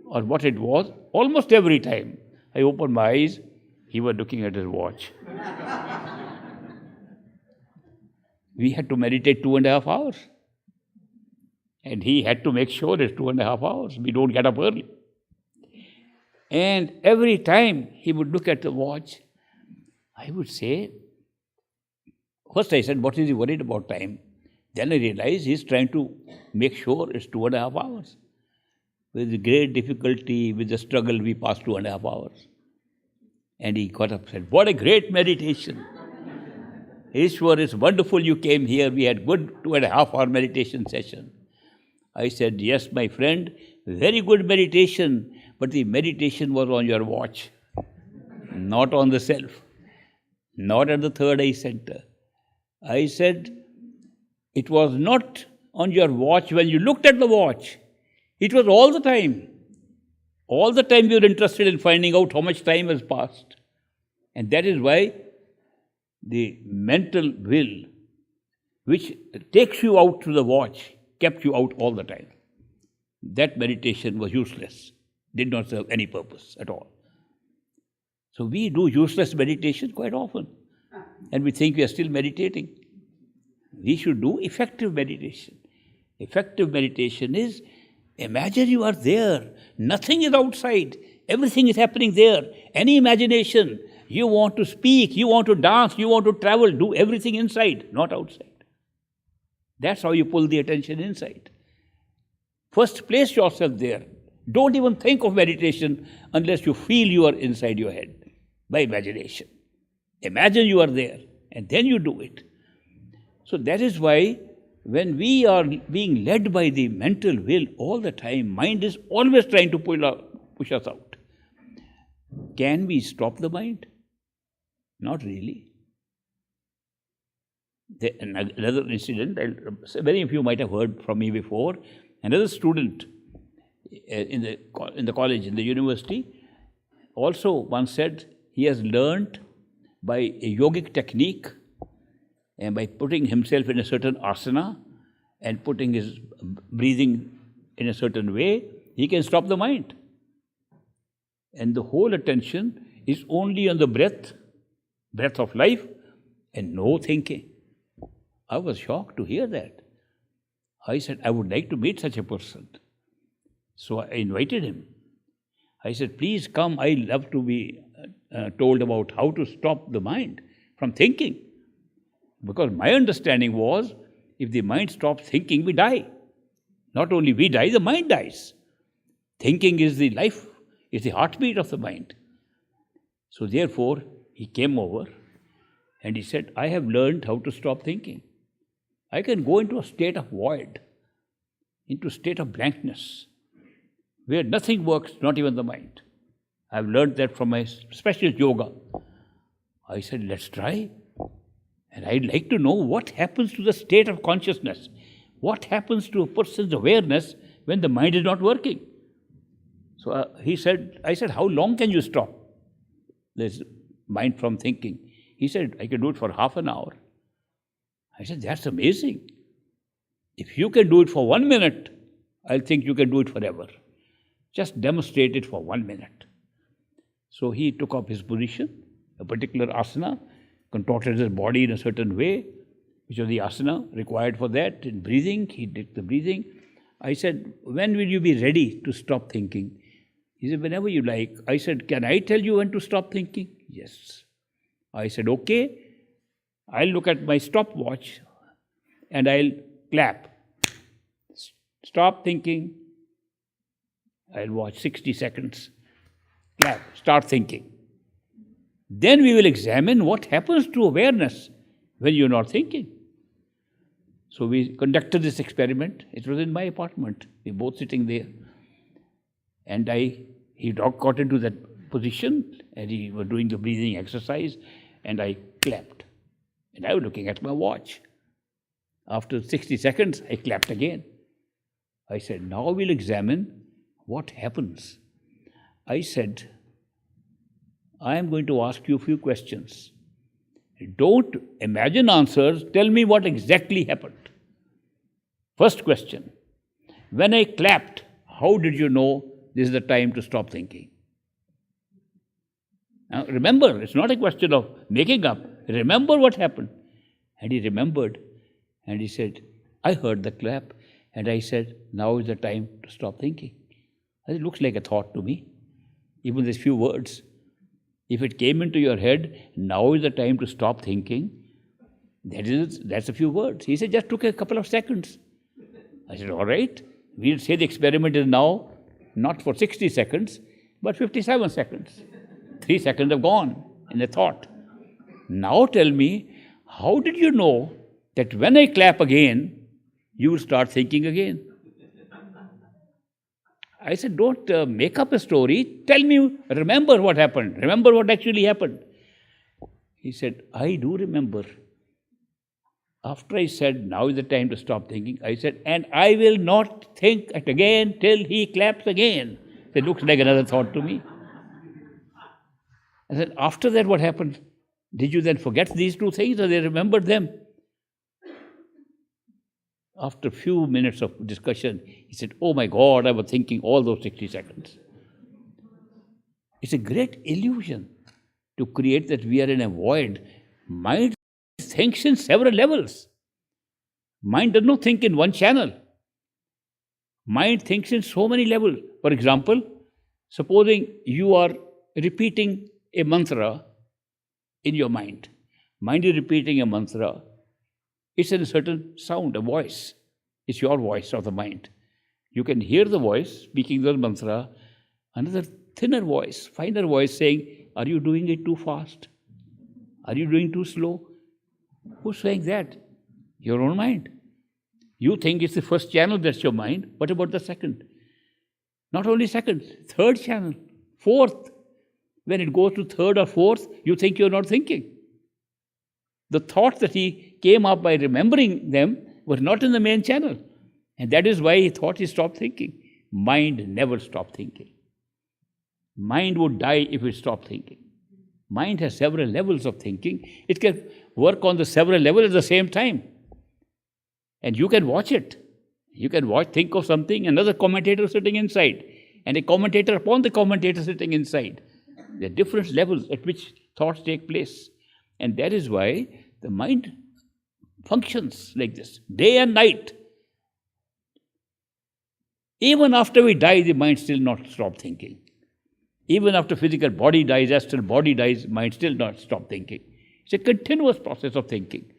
S1: or what it was, almost every time I opened my eyes, he was looking at his watch. we had to meditate 2.5 hours. And he had to make sure it's 2.5 hours. We don't get up early. And every time he would look at the watch, I would say, first I said, what is he worried about time? Then I realized he's trying to make sure it's 2.5 hours. With great difficulty, with the struggle, we passed 2.5 hours. And he got up and said, what a great meditation. Ishwar, it's wonderful you came here. We had good 2.5 hour meditation session. I said, yes, my friend, very good meditation, but the meditation was on your watch, not on the self, not at the third eye center. I said, it was not on your watch when you looked at the watch. It was all the time. All the time you were interested in finding out how much time has passed. And that is why the mental will, which takes you out to the watch, kept you out all the time. That meditation was useless, did not serve any purpose at all. So we do useless meditation quite often, and we think we are still meditating. We should do effective meditation. Effective meditation is, imagine you are there, nothing is outside, everything is happening there. Any imagination, you want to speak, you want to dance, you want to travel, do everything inside, not outside. That's how you pull the attention inside. First, place yourself there. Don't even think of meditation unless you feel you are inside your head by imagination. Imagine you are there, and then you do it. So that is why when we are being led by the mental will all the time, mind is always trying to push us out. Can we stop the mind? Not really. Another incident, many of you might have heard from me before. Another student in the college, in the university, also once said he has learned by a yogic technique and by putting himself in a certain asana and putting his breathing in a certain way, he can stop the mind. And the whole attention is only on the breath of life, and no thinking. I was shocked to hear that. I said, I would like to meet such a person. So I invited him. I said, please come, I love to be told about how to stop the mind from thinking. Because my understanding was, if the mind stops thinking, we die. Not only we die, the mind dies. Thinking is the life, is the heartbeat of the mind. So therefore, he came over and he said, I have learned how to stop thinking. I can go into a state of void, into a state of blankness, where nothing works, not even the mind. I have learned that from my special yoga. I said, let's try. And I'd like to know what happens to the state of consciousness. What happens to a person's awareness when the mind is not working? So I said, how long can you stop this mind from thinking? He said, I can do it for half an hour. I said, that's amazing. If you can do it for 1 minute, I'll think you can do it forever. Just demonstrate it for 1 minute. So he took up his position, a particular asana, contorted his body in a certain way, which was the asana required for that. In breathing, he did the breathing. I said, when will you be ready to stop thinking? He said, whenever you like. I said, can I tell you when to stop thinking? Yes. I said, okay. I'll look at my stopwatch and I'll clap. Stop thinking. I'll watch 60 seconds. Clap. Start thinking. Then we will examine what happens to awareness when you're not thinking. So we conducted this experiment. It was in my apartment. We were both sitting there. And he got into that position and he was doing the breathing exercise and I clapped. And I was looking at my watch. After 60 seconds, I clapped again. I said, now we'll examine what happens. I said, I am going to ask you a few questions. Don't imagine answers. Tell me what exactly happened. First question. When I clapped, how did you know this is the time to stop thinking? Now remember, it's not a question of making up. Remember what happened. And he remembered. And he said, I heard the clap, and I said, now is the time to stop thinking. It looks like a thought to me. Even these few words. If it came into your head, now is the time to stop thinking, that's a few words. He said, just took a couple of seconds. I said, all right. We'll say the experiment is now not for 60 seconds, but 57 seconds. 3 seconds have gone in a thought. Now tell me, how did you know that when I clap again, you will start thinking again? I said, don't make up a story. Tell me, remember what happened. Remember what actually happened. He said, I do remember. After I said, now is the time to stop thinking, I said, and I will not think it again till he claps again. It looks like another thought to me. I said, after that, what happened? Did you then forget these two things, or they remembered them? After a few minutes of discussion, he said, oh my God, I was thinking all those 60 seconds. It's a great illusion to create that we are in a void. Mind thinks in several levels. Mind does not think in one channel. Mind thinks in so many levels. For example, supposing you are repeating a mantra in your mind. Mind is repeating a mantra. It's in a certain sound, a voice. It's your voice of the mind. You can hear the voice speaking the mantra, another thinner voice, finer voice saying, are you doing it too fast? Are you doing too slow? Who's saying that? Your own mind. You think it's the first channel, that's your mind. What about the second? Not only second, third channel, fourth. When it goes to third or fourth, you think you're not thinking. The thoughts that he came up by remembering them were not in the main channel. And that is why he thought he stopped thinking. Mind never stopped thinking. Mind would die if it stopped thinking. Mind has several levels of thinking. It can work on the several levels at the same time. And you can watch it. You can think of something, another commentator sitting inside, and a commentator upon the commentator sitting inside. There are different levels at which thoughts take place. And that is why the mind functions like this, day and night. Even after we die, the mind still not stop thinking. Even after physical body dies, astral body dies, mind still not stop thinking. It's a continuous process of thinking.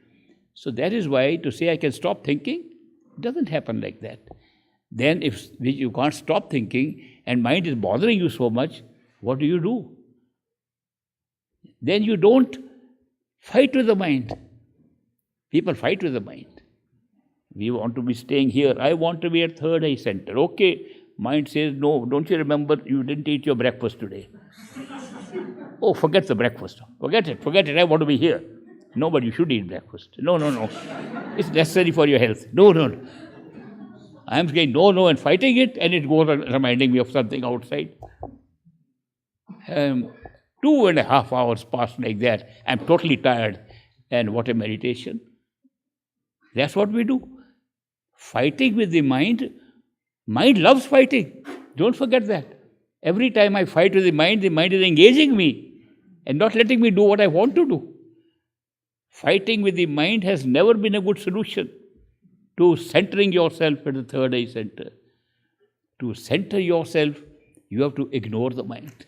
S1: So that is why to say I can stop thinking, it doesn't happen like that. Then if you can't stop thinking and mind is bothering you so much, what do? Then you don't fight with the mind. People fight with the mind. We want to be staying here. I want to be at third eye center. Okay. Mind says, no, don't you remember you didn't eat your breakfast today? Oh, forget the breakfast. Forget it. I want to be here. No, but you should eat breakfast. No. It's necessary for your health. No. I am saying no, and fighting it, and it goes reminding me of something outside. 2.5 hours passed like that. I'm totally tired. And what a meditation. That's what we do. Fighting with the mind. Mind loves fighting. Don't forget that. Every time I fight with the mind is engaging me and not letting me do what I want to do. Fighting with the mind has never been a good solution to centering yourself at the third eye center. To center yourself, you have to ignore the mind.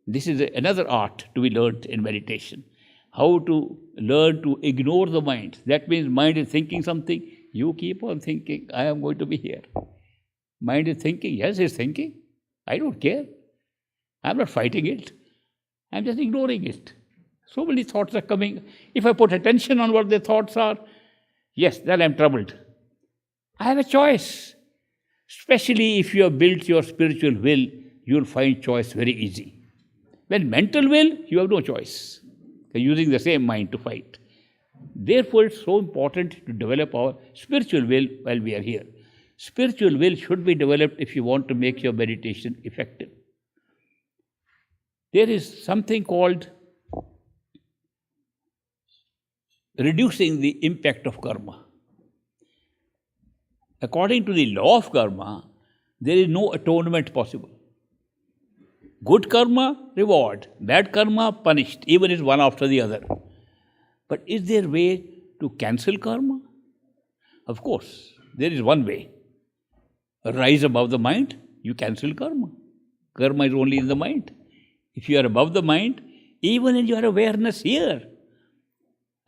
S1: This is another art to be learnt in meditation. How to learn to ignore the mind. That means mind is thinking something. You keep on thinking, I am going to be here. Mind is thinking, yes, it's thinking. I don't care. I'm not fighting it. I'm just ignoring it. So many thoughts are coming. If I put attention on what the thoughts are, yes, then I'm troubled. I have a choice. Especially if you have built your spiritual will, you'll find choice very easy. When mental will, you have no choice. You're using the same mind to fight. Therefore, it's so important to develop our spiritual will while we are here. Spiritual will should be developed if you want to make your meditation effective. There is something called reducing the impact of karma. According to the law of karma, there is no atonement possible. Good karma, reward. Bad karma, punished. Even is one after the other. But is there a way to cancel karma? Of course, there is one way. Rise above the mind, you cancel karma. Karma is only in the mind. If you are above the mind, even in your awareness here,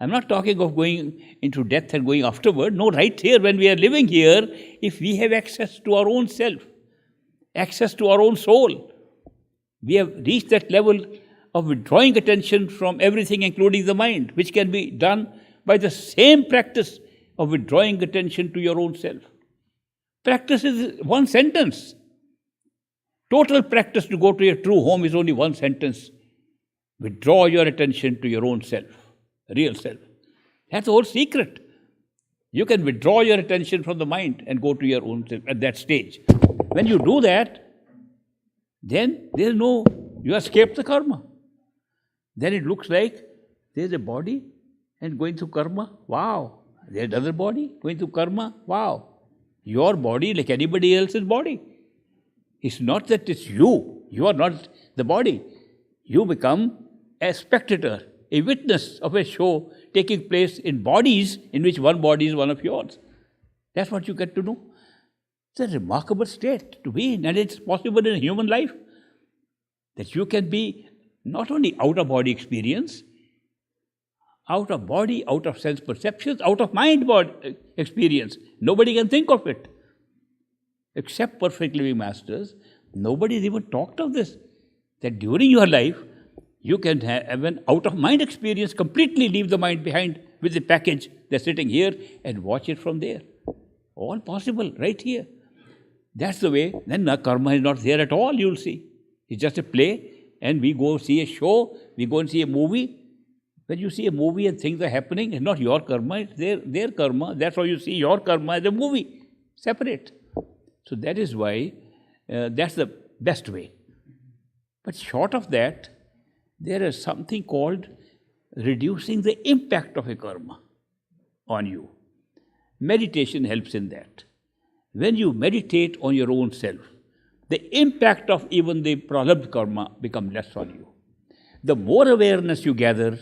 S1: I'm not talking of going into death and going afterward. No, right here, when we are living here, if we have access to our own self, access to our own soul, we have reached that level of withdrawing attention from everything, including the mind, which can be done by the same practice of withdrawing attention to your own self. Practice is one sentence. Total practice to go to your true home is only one sentence. Withdraw your attention to your own self, real self. That's the whole secret. You can withdraw your attention from the mind and go to your own self at that stage. When you do that, then there is no, you escape the karma. Then it looks like there is a body and going through karma. Wow. There is another body going through karma. Wow. Your body, like anybody else's body. It's not that it's you. You are not the body. You become a spectator, a witness of a show taking place in bodies in which one body is one of yours. That's what you get to know. It's a remarkable state to be in, and it's possible in a human life that you can be not only out of body experience, out of body, out of sense perceptions, out of mind body experience. Nobody can think of it. Except perfect living masters, nobody has even talked of this. That during your life, you can have an out-of-mind experience, completely leave the mind behind with the package that's sitting here and watch it from there. All possible, right here. That's the way. Then karma is not there at all, you'll see. It's just a play, and we go see a show, we go and see a movie. When you see a movie and things are happening, it's not your karma, it's their karma. That's why you see your karma as a movie, separate. So that is why, that's the best way. But short of that, there is something called reducing the impact of a karma on you. Meditation helps in that. When you meditate on your own self, the impact of even the pralabdha karma becomes less on you. The more awareness you gather,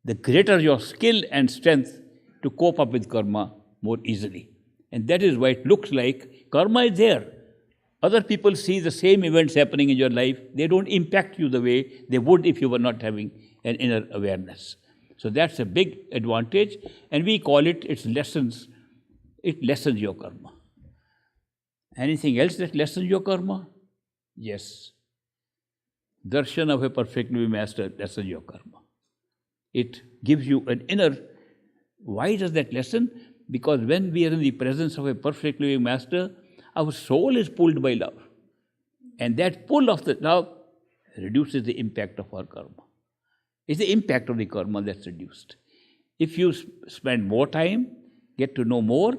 S1: the greater your skill and strength to cope up with karma more easily. And that is why it looks like karma is there. Other people see the same events happening in your life. They don't impact you the way they would if you were not having an inner awareness. So that's a big advantage, and we call it its lessons. It lessens your karma. Anything else that lessens your karma? Yes. Darshan of a perfect living master lessens your karma. It gives you an inner. Why does that lessen? Because when we are in the presence of a perfect living master, our soul is pulled by love. And that pull of the love reduces the impact of our karma. It's the impact of the karma that's reduced. If you spend more time, get to know more,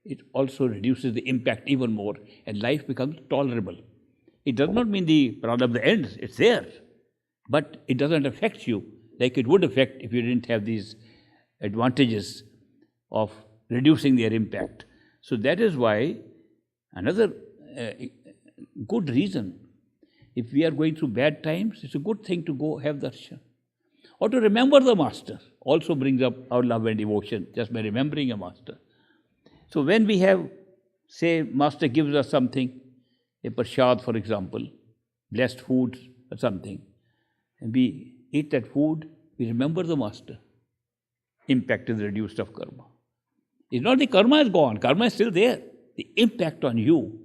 S1: it also reduces the impact even more, and life becomes tolerable. It does not mean the prarabdha ends, it's there. But it doesn't affect you like it would affect if you didn't have these advantages of reducing their impact. So that is why another good reason, if we are going through bad times, it's a good thing to go have darshan. Or to remember the master also brings up our love and devotion, just by remembering a master. So when we have, say, master gives us something, a prasad for example, blessed food or something, and we eat that food, we remember the master. Impact is reduced of karma. It's not the karma is gone, karma is still there. The impact on you.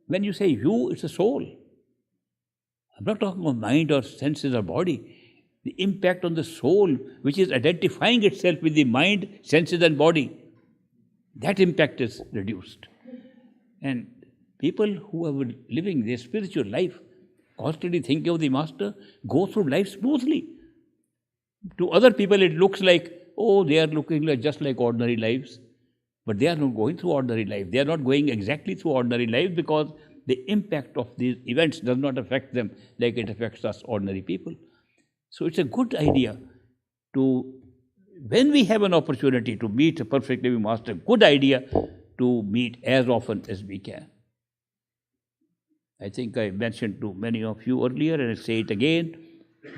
S1: When you say you, it's a soul. I'm not talking of mind or senses or body. The impact on the soul, which is identifying itself with the mind, senses and body, that impact is reduced. And people who are living their spiritual life, constantly thinking of the master, go through life smoothly. To other people it looks like, oh, they are looking like just like ordinary lives. But they are not going through ordinary life. They are not going exactly through ordinary life because the impact of these events does not affect them like it affects us ordinary people. So it's a good idea to, when we have an opportunity to meet a perfect living master, good idea to meet as often as we can. I think I mentioned to many of you earlier, and I'll say it again.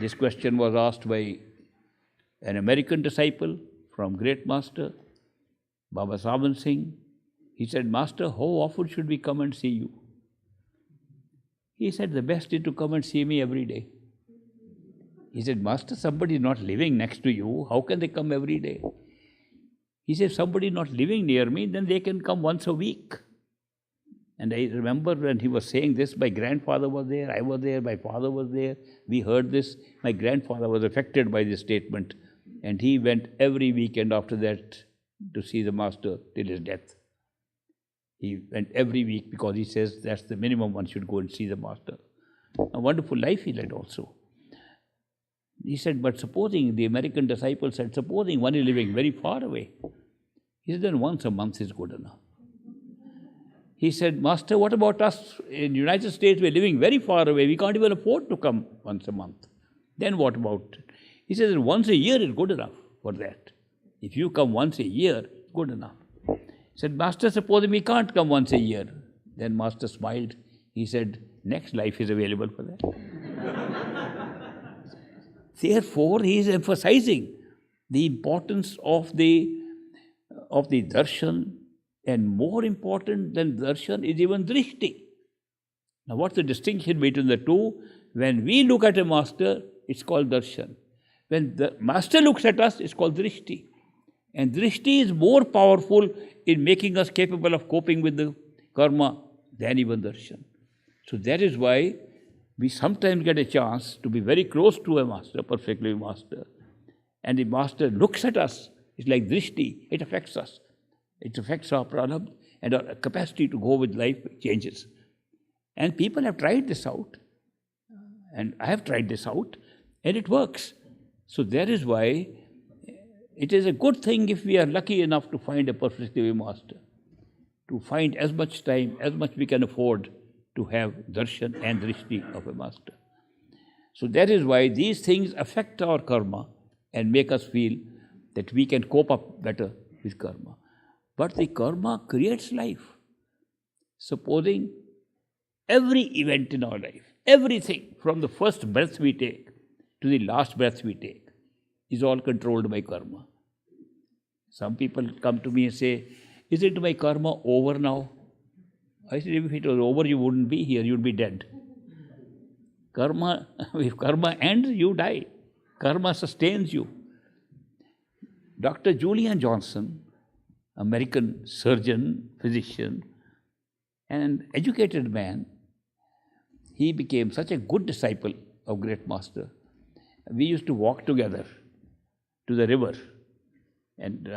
S1: This question was asked by an American disciple from great master. Baba Saban Singh, he said, Master, how often should we come and see you? He said, the best is to come and see me every day. He said, Master, somebody is not living next to you. How can they come every day? He said, somebody not living near me, then they can come once a week. And I remember when he was saying this, my grandfather was there, I was there, my father was there. We heard this. My grandfather was affected by this statement. And he went every weekend after that to see the Master till his death. He went every week because he says that's the minimum one should go and see the Master. A wonderful life he led also. He said, but supposing, the American disciple said, supposing one is living very far away. He said, then once a month is good enough. He said, Master, what about us in the United States? We're living very far away. We can't even afford to come once a month. Then what about it? He says, once a year is good enough for that. If you come once a year, good enough. He said, Master, supposing we can't come once a year. Then Master smiled. He said, next life is available for that. Therefore, he is emphasizing the importance of the darshan, and more important than darshan is even drishti. Now, what's the distinction between the two? When we look at a master, it's called darshan. When the master looks at us, it's called drishti. And drishti is more powerful in making us capable of coping with the karma than even darshan. So that is why we sometimes get a chance to be very close to a master, perfectly master. And the master looks at us. It's like drishti. It affects us. It affects our prarabdha, and our capacity to go with life changes. And people have tried this out. And I have tried this out. And it works. So that is why it is a good thing if we are lucky enough to find a perfectly master. To find as much time, as much we can afford to have darshan and drishti of a master. So that is why these things affect our karma and make us feel that we can cope up better with karma. But the karma creates life. Supposing every event in our life, everything from the first breath we take to the last breath we take is all controlled by karma. Some people come to me and say, isn't my karma over now? I said, if it was over, you wouldn't be here, you'd be dead. Karma, if karma ends, you die. Karma sustains you. Dr. Julian Johnson, American surgeon, physician, and educated man, he became such a good disciple of great master. We used to walk together to the river. And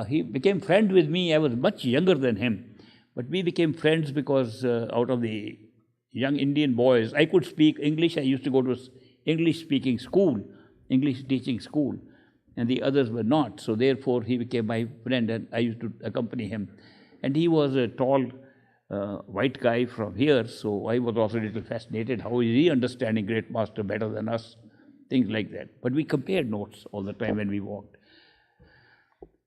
S1: he became friend with me. I was much younger than him. But we became friends because out of the young Indian boys, I could speak English. I used to go to English-speaking school, English teaching school, and the others were not. So therefore, he became my friend, and I used to accompany him. And he was a tall, white guy from here, so I was also a little fascinated. How is he understanding great master better than us? Things like that. But we compared notes all the time when we walked.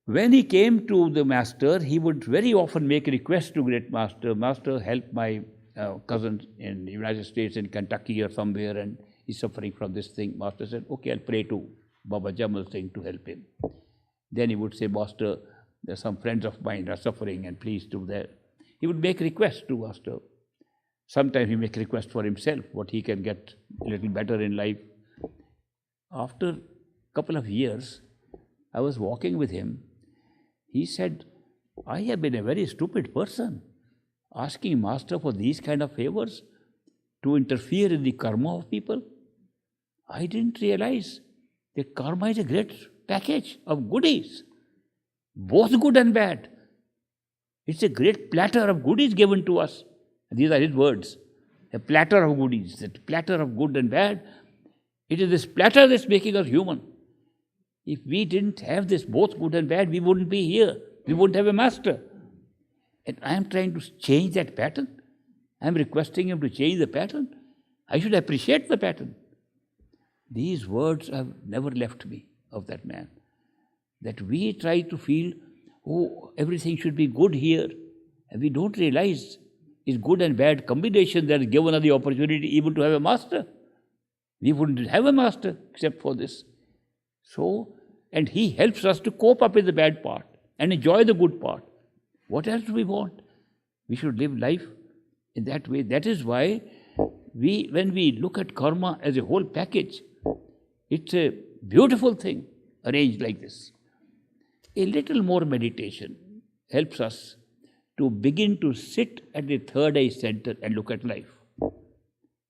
S1: When he came to the master, he would very often make a request to great master, Master, help my cousin in the United States, in Kentucky or somewhere, and he's suffering from this thing. Master said, okay, I'll pray to Baba Jamal Singh to help him. Then he would say, Master, there's some friends of mine are suffering, and please do that. He would make requests to Master. Sometimes he make requests for himself, what he can get a little better in life. After a couple of years, I was walking with him. He said, I have been a very stupid person, asking Master for these kind of favors to interfere in the karma of people. I didn't realize that karma is a great package of goodies, both good and bad. It's a great platter of goodies given to us. These are his words. A platter of goodies, a platter of good and bad. It is this platter that's making us human. If we didn't have this both good and bad, we wouldn't be here. We wouldn't have a master. And I am trying to change that pattern. I am requesting him to change the pattern. I should appreciate the pattern. These words have never left me of that man. That we try to feel, oh, everything should be good here. And we don't realize it's good and bad combination that has given us the opportunity even to have a master. We wouldn't have a master except for this. So, and he helps us to cope up with the bad part. and enjoy the good part. What else do we want? We should live life in that way. That is why when we look at karma as a whole package, it's a beautiful thing arranged like this. A little more meditation helps us to begin to sit at the third eye center and look at life.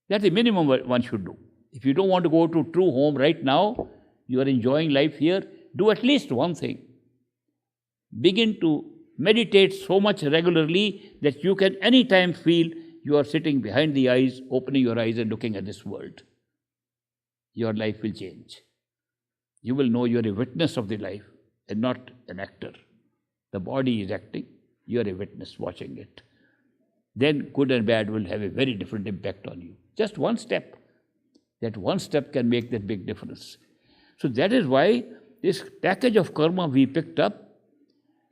S1: That's the minimum one should do. If you don't want to go to true home right now, you are enjoying life here, do at least one thing. Begin to meditate so much regularly that you can anytime feel you are sitting behind the eyes, opening your eyes and looking at this world. Your life will change. You will know you are a witness of the life and not an actor. The body is acting, you are a witness watching it. Then good and bad will have a very different impact on you. Just one step. That one step can make that big difference. So that is why this package of karma we picked up,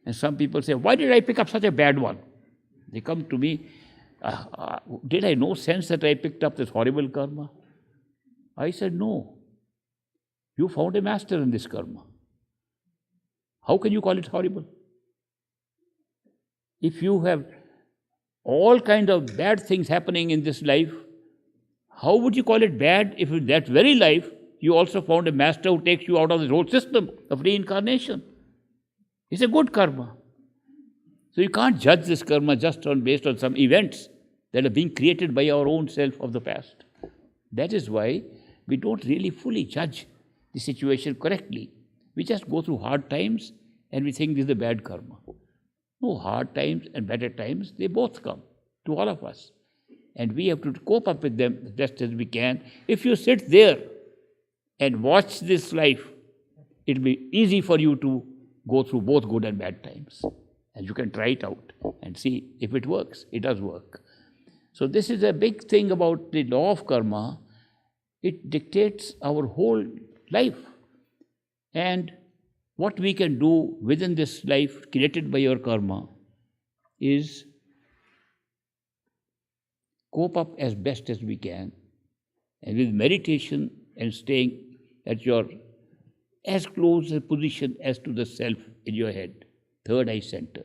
S1: and some people say, why did I pick up such a bad one? They come to me, did I no sense that I picked up this horrible karma? I said, no. You found a master in this karma. How can you call it horrible? If you have all kinds of bad things happening in this life, how would you call it bad if in that very life you also found a master who takes you out of the whole system of reincarnation? It's a good karma. So you can't judge this karma just based on some events that are being created by our own self of the past. That is why we don't really fully judge the situation correctly. We just go through hard times and we think this is a bad karma. No, hard times and better times, they both come to all of us. And we have to cope up with them as best as we can. If you sit there and watch this life, it will be easy for you to go through both good and bad times. And you can try it out and see if it works. It does work. So this is a big thing about the law of karma. It dictates our whole life. And what we can do within this life created by your karma is cope up as best as we can, and with meditation and staying at your as close a position as to the self in your head, third eye center.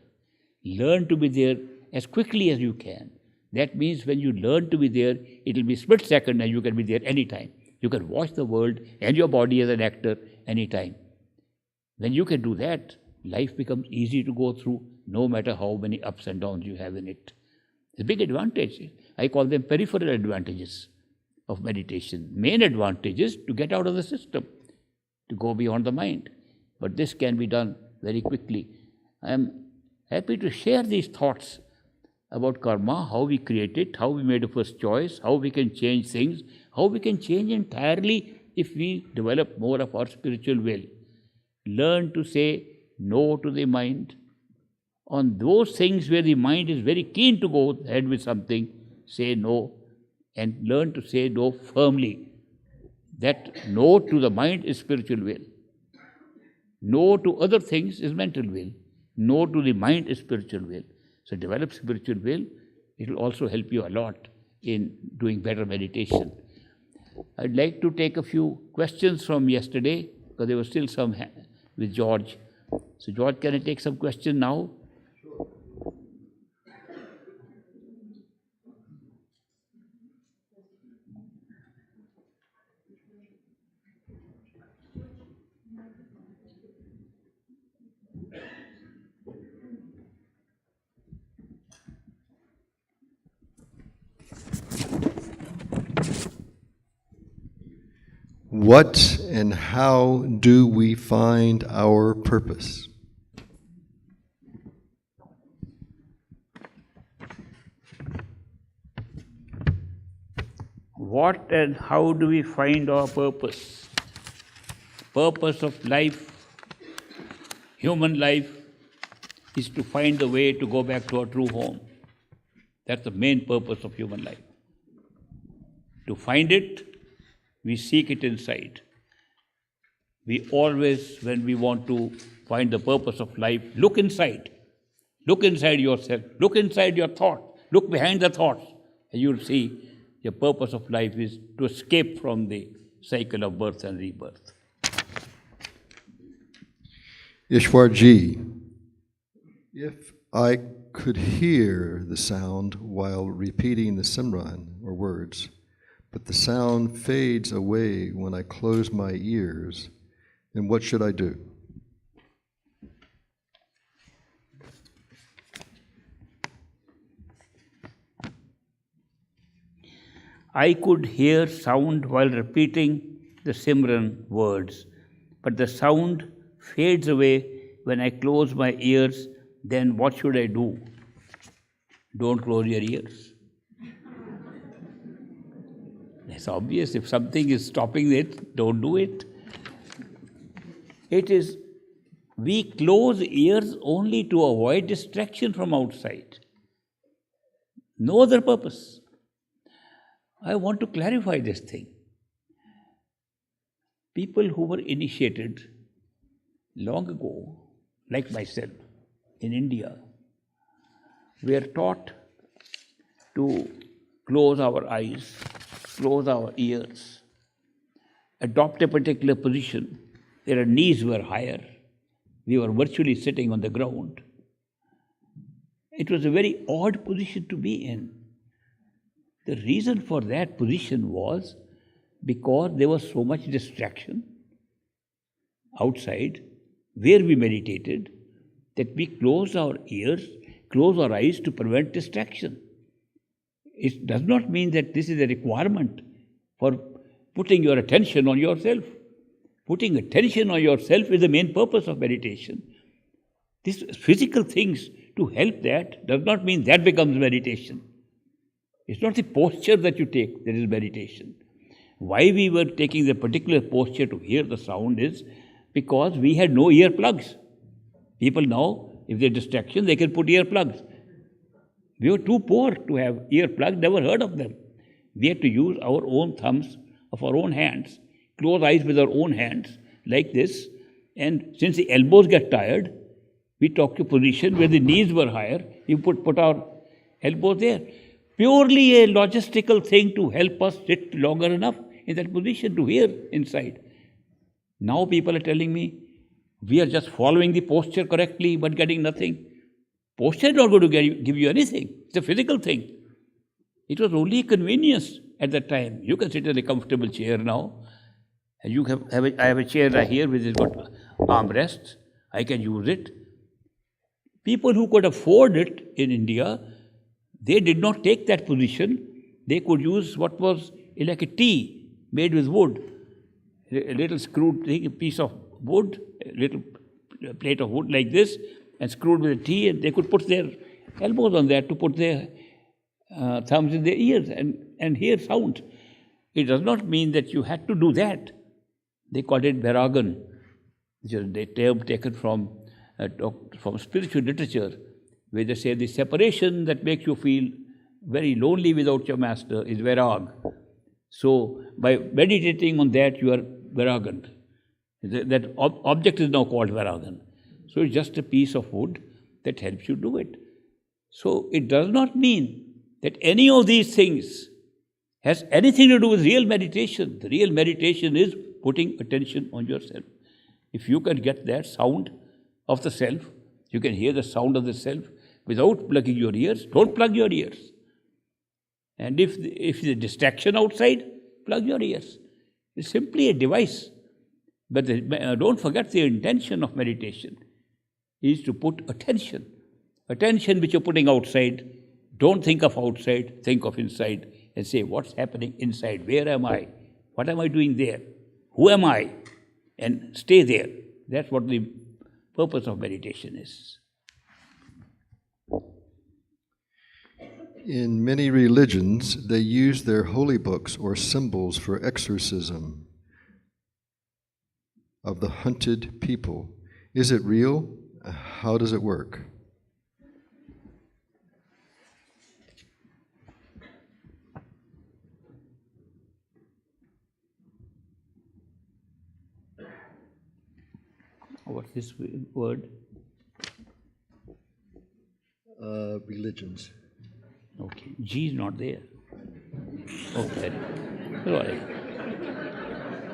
S1: Learn to be there as quickly as you can. That means when you learn to be there, it will be split second and you can be there anytime. You can watch the world and your body as an actor anytime. When you can do that, life becomes easy to go through, no matter how many ups and downs you have in it. It's a big advantage. I call them peripheral advantages of meditation. Main advantage is to get out of the system, to go beyond the mind. But this can be done very quickly. I am happy to share these thoughts about karma, how we create it, how we made a first choice, how we can change things, how we can change entirely if we develop more of our spiritual will. Learn to say no to the mind. On those things where the mind is very keen to go ahead with something, say no, and learn to say no firmly. That no to the mind is spiritual will. No to other things is mental will. No to the mind is spiritual will. So develop spiritual will. It will also help you a lot in doing better meditation. I'd like to take a few questions from yesterday, because there were still some with George. So George, can I take some questions now?
S2: What and how do we find our purpose?
S1: What and how do we find our purpose? Purpose of life, human life, is to find the way to go back to our true home. That's the main purpose of human life. To find it, we seek it inside. We always, when we want to find the purpose of life, look inside. Look inside yourself. Look inside your thought. Look behind the thoughts. And you'll see your purpose of life is to escape from the cycle of birth and rebirth.
S2: Ishwar ji, If I could hear the sound while repeating the Simran or words, but the sound fades away when I close my ears, then what should I do?
S1: I could hear sound while repeating the Simran words, but the sound fades away when I close my ears. Then what should I do? Don't close your ears. It's obvious. If something is stopping it, don't do it. It is, we close ears only to avoid distraction from outside. No other purpose. I want to clarify this thing. People who were initiated long ago, like myself, in India, were taught to close our eyes, close our ears, adopt a particular position. Their knees were higher. We were virtually sitting on the ground. It was a very odd position to be in. The reason for that position was because there was so much distraction outside where we meditated that we closed our ears, closed our eyes to prevent distraction. It does not mean that this is a requirement for putting your attention on yourself. Putting attention on yourself is the main purpose of meditation. These physical things to help that does not mean that becomes meditation. It's not the posture that you take that is meditation. Why we were taking the particular posture to hear the sound is because we had no earplugs. People now, if they're distraction, they can put earplugs. We were too poor to have earplugs, never heard of them. We had to use our own thumbs of our own hands, close eyes with our own hands, like this. And since the elbows get tired, we took a position where the knees were higher. We put our elbows there. Purely a logistical thing to help us sit longer enough in that position to hear inside. Now people are telling me, we are just following the posture correctly but getting nothing. Posture is not going to give you anything. It's a physical thing. It was only a convenience at that time. You can sit in a comfortable chair now. And I have a chair right here which has got armrests. I can use it. People who could afford it in India, they did not take that position. They could use what was like a T made with wood. A little screwed thing, a piece of wood, a little plate of wood like this, and screwed with a T, and they could put their elbows on that to put their thumbs in their ears and hear sound. It does not mean that you had to do that. They called it Vairagan, which is a term taken from spiritual literature, where they say the separation that makes you feel very lonely without your master is Vairag. So by meditating on that, you are Vairagan. That object is now called Vairagan. So it's just a piece of wood that helps you do it. So it does not mean that any of these things has anything to do with real meditation. The real meditation is putting attention on yourself. If you can get that sound of the self, you can hear the sound of the self without plugging your ears, don't plug your ears. And if the distraction outside, plug your ears. It's simply a device. But don't forget the intention of meditation is to put attention. Attention which you're putting outside, don't think of outside, think of inside and say, what's happening inside? Where am I? What am I doing there? Who am I? And stay there. That's what the purpose of meditation is.
S2: In many religions, they use their holy books or symbols for exorcism of the hunted people. Is it real? How does it work?
S1: What's this word?
S2: Religions.
S1: Okay. G is not there. Okay. Sorry.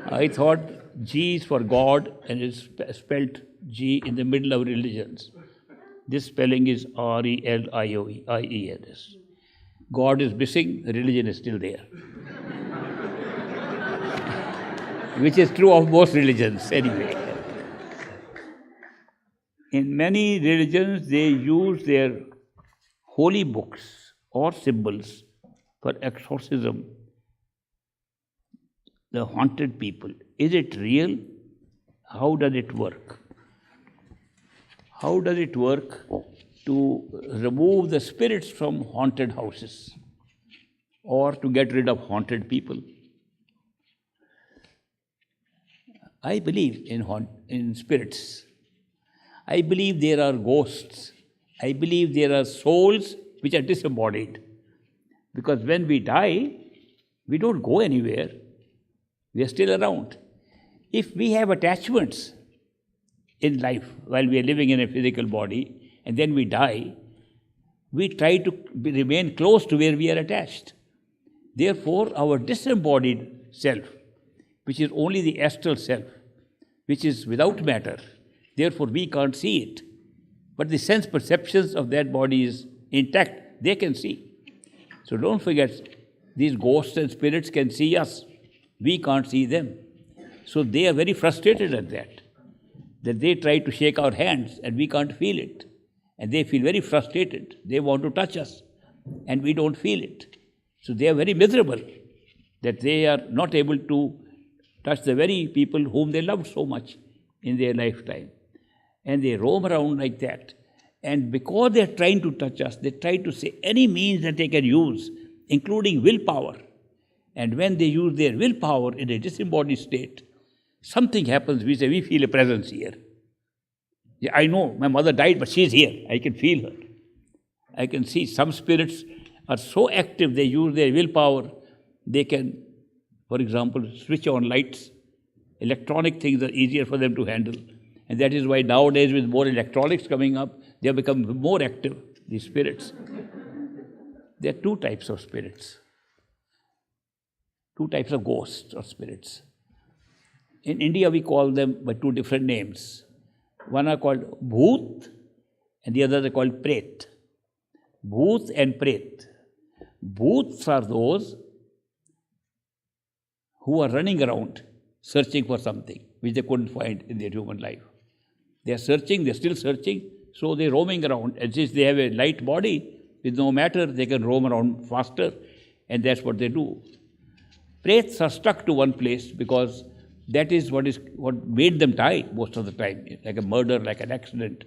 S1: I thought G is for God and it's spelt G in the middle of religions. This spelling is RELIOIENS. God is missing, religion is still there. Which is true of most religions anyway. In many religions, they use their holy books or symbols for exorcism, the haunted people. Is it real? How does it work? How does it work to remove the spirits from haunted houses or to get rid of haunted people? I believe in spirits. I believe there are ghosts. I believe there are souls which are disembodied. Because when we die, we don't go anywhere. We are still around. If we have attachments in life while we are living in a physical body and then we die, we try to remain close to where we are attached. Therefore, our disembodied self, which is only the astral self, which is without matter, therefore we can't see it. But the sense perceptions of that body is intact, they can see. So don't forget, these ghosts and spirits can see us. We can't see them. So they are very frustrated at that they try to shake our hands and we can't feel it. And they feel very frustrated. They want to touch us and we don't feel it. So they are very miserable that they are not able to touch the very people whom they loved so much in their lifetime. And they roam around like that. And because they are trying to touch us, they try to say any means that they can use, including willpower. And when they use their willpower in a disembodied state, something happens. We say, we feel a presence here. Yeah, I know my mother died, but she's here. I can feel her. I can see some spirits are so active, they use their willpower. They can, for example, switch on lights. Electronic things are easier for them to handle. And that is why nowadays, with more electronics coming up, they have become more active, these spirits. There are two types of spirits. Two types of ghosts or spirits. In India, we call them by two different names. One are called Bhoot and the others are called Pret. Bhoot and Pret. Bhoots are those who are running around searching for something which they couldn't find in their human life. They are searching, they are still searching, so they are roaming around. And since they have a light body with no matter, they can roam around faster, and that's what they do. Prets are stuck to one place because that is what made them die most of the time, like a murder, like an accident,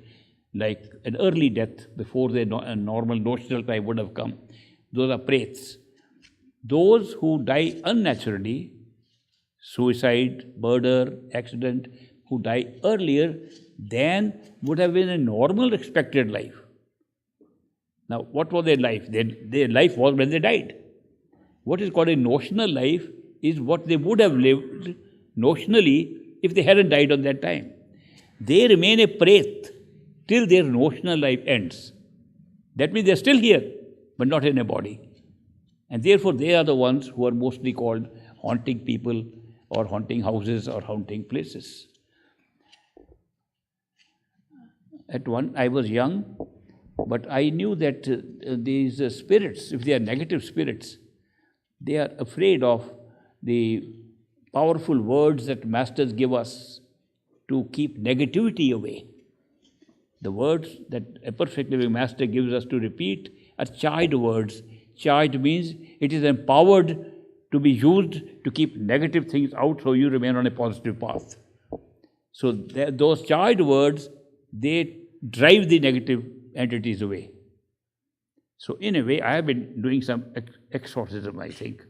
S1: like an early death before a normal notional time would have come. Those are prets. Those who die unnaturally, suicide, murder, accident, who die earlier than would have been a normal expected life. Now, what was their life? Their life was when they died. What is called a notional life is what they would have lived notionally if they hadn't died on that time. They remain a pret till their notional life ends. That means they're still here, but not in a body. And therefore, they are the ones who are mostly called haunting people or haunting houses or haunting places. I was young, but I knew that these spirits, if they are negative spirits, they are afraid of the powerful words that masters give us to keep negativity away. The words that a perfect living master gives us to repeat are charged words. Charged means it is empowered to be used to keep negative things out so you remain on a positive path. So those charged words, they drive the negative entities away. So in a way, I have been doing some exorcism, I think,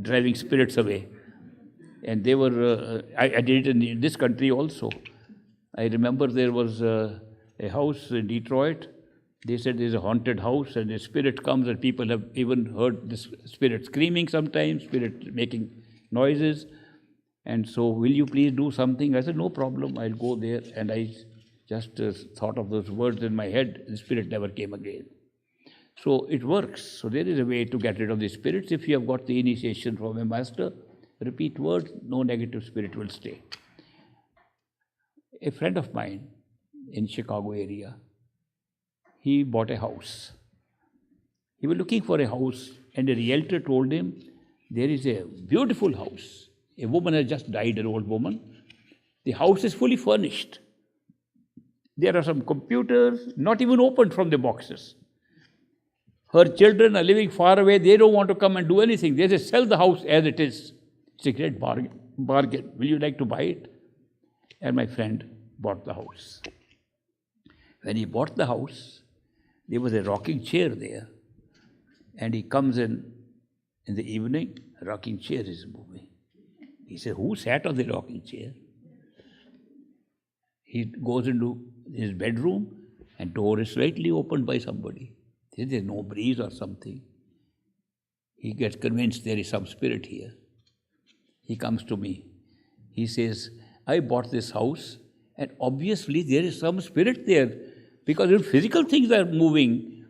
S1: driving spirits away. And they were, I did it in this country also. I remember there was a house in Detroit. They said there's a haunted house and a spirit comes, and people have even heard this spirit screaming sometimes, spirit making noises. And so, will you please do something? I said, no problem, I'll go there. And I just thought of those words in my head. The spirit never came again. So it works. So there is a way to get rid of the spirits. If you have got the initiation from a master, repeat words, no negative spirit will stay. A friend of mine in Chicago area, he bought a house. He was looking for a house, and a realtor told him, there is a beautiful house. A woman has just died, an old woman. The house is fully furnished. There are some computers, not even opened from the boxes. Her children are living far away. They don't want to come and do anything. They just sell the house as it is. It's a great bargain. Will you like to buy it? And my friend bought the house. When he bought the house, there was a rocking chair there. And he comes in the evening, a rocking chair is moving. He said, who sat on the rocking chair? He goes into his bedroom and door is slightly opened by somebody. There's no breeze or something. He gets convinced there is some spirit here. He comes to me. He says, I bought this house and obviously there is some spirit there because if physical things are moving,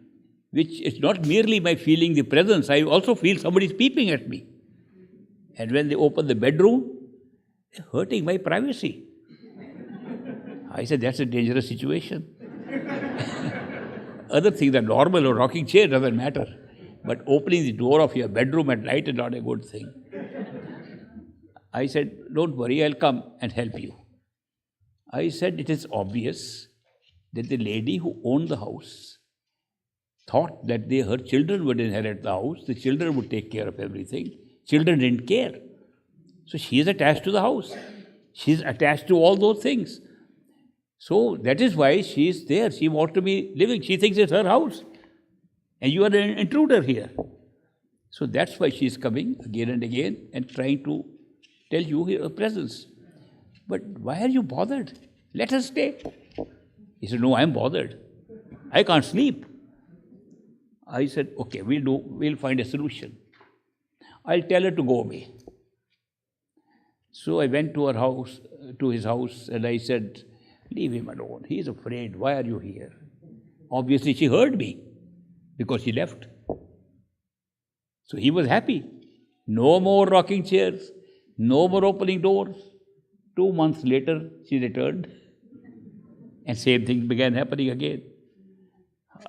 S1: which is not merely my feeling the presence, I also feel somebody is peeping at me. And when they open the bedroom, they're hurting my privacy. I said, that's a dangerous situation. Other things are normal, or rocking chair doesn't matter. But opening the door of your bedroom at night is not a good thing. I said, don't worry, I'll come and help you. I said, it is obvious that the lady who owned the house thought that her children would inherit the house, the children would take care of everything. Children didn't care. So she is attached to the house. She is attached to all those things. So that is why she is there. She wants to be living. She thinks it's her house. And you are an intruder here. So that's why she is coming again and again and trying to tell you her presence. But why are you bothered? Let her stay. He said, no, I'm bothered. I can't sleep. I said, okay, we'll find a solution. I'll tell her to go away. So I went to his house, and I said, leave him alone. He's afraid. Why are you here? Obviously, she heard me because she left. So he was happy. No more rocking chairs. No more opening doors. 2 months later, she returned. And same thing began happening again.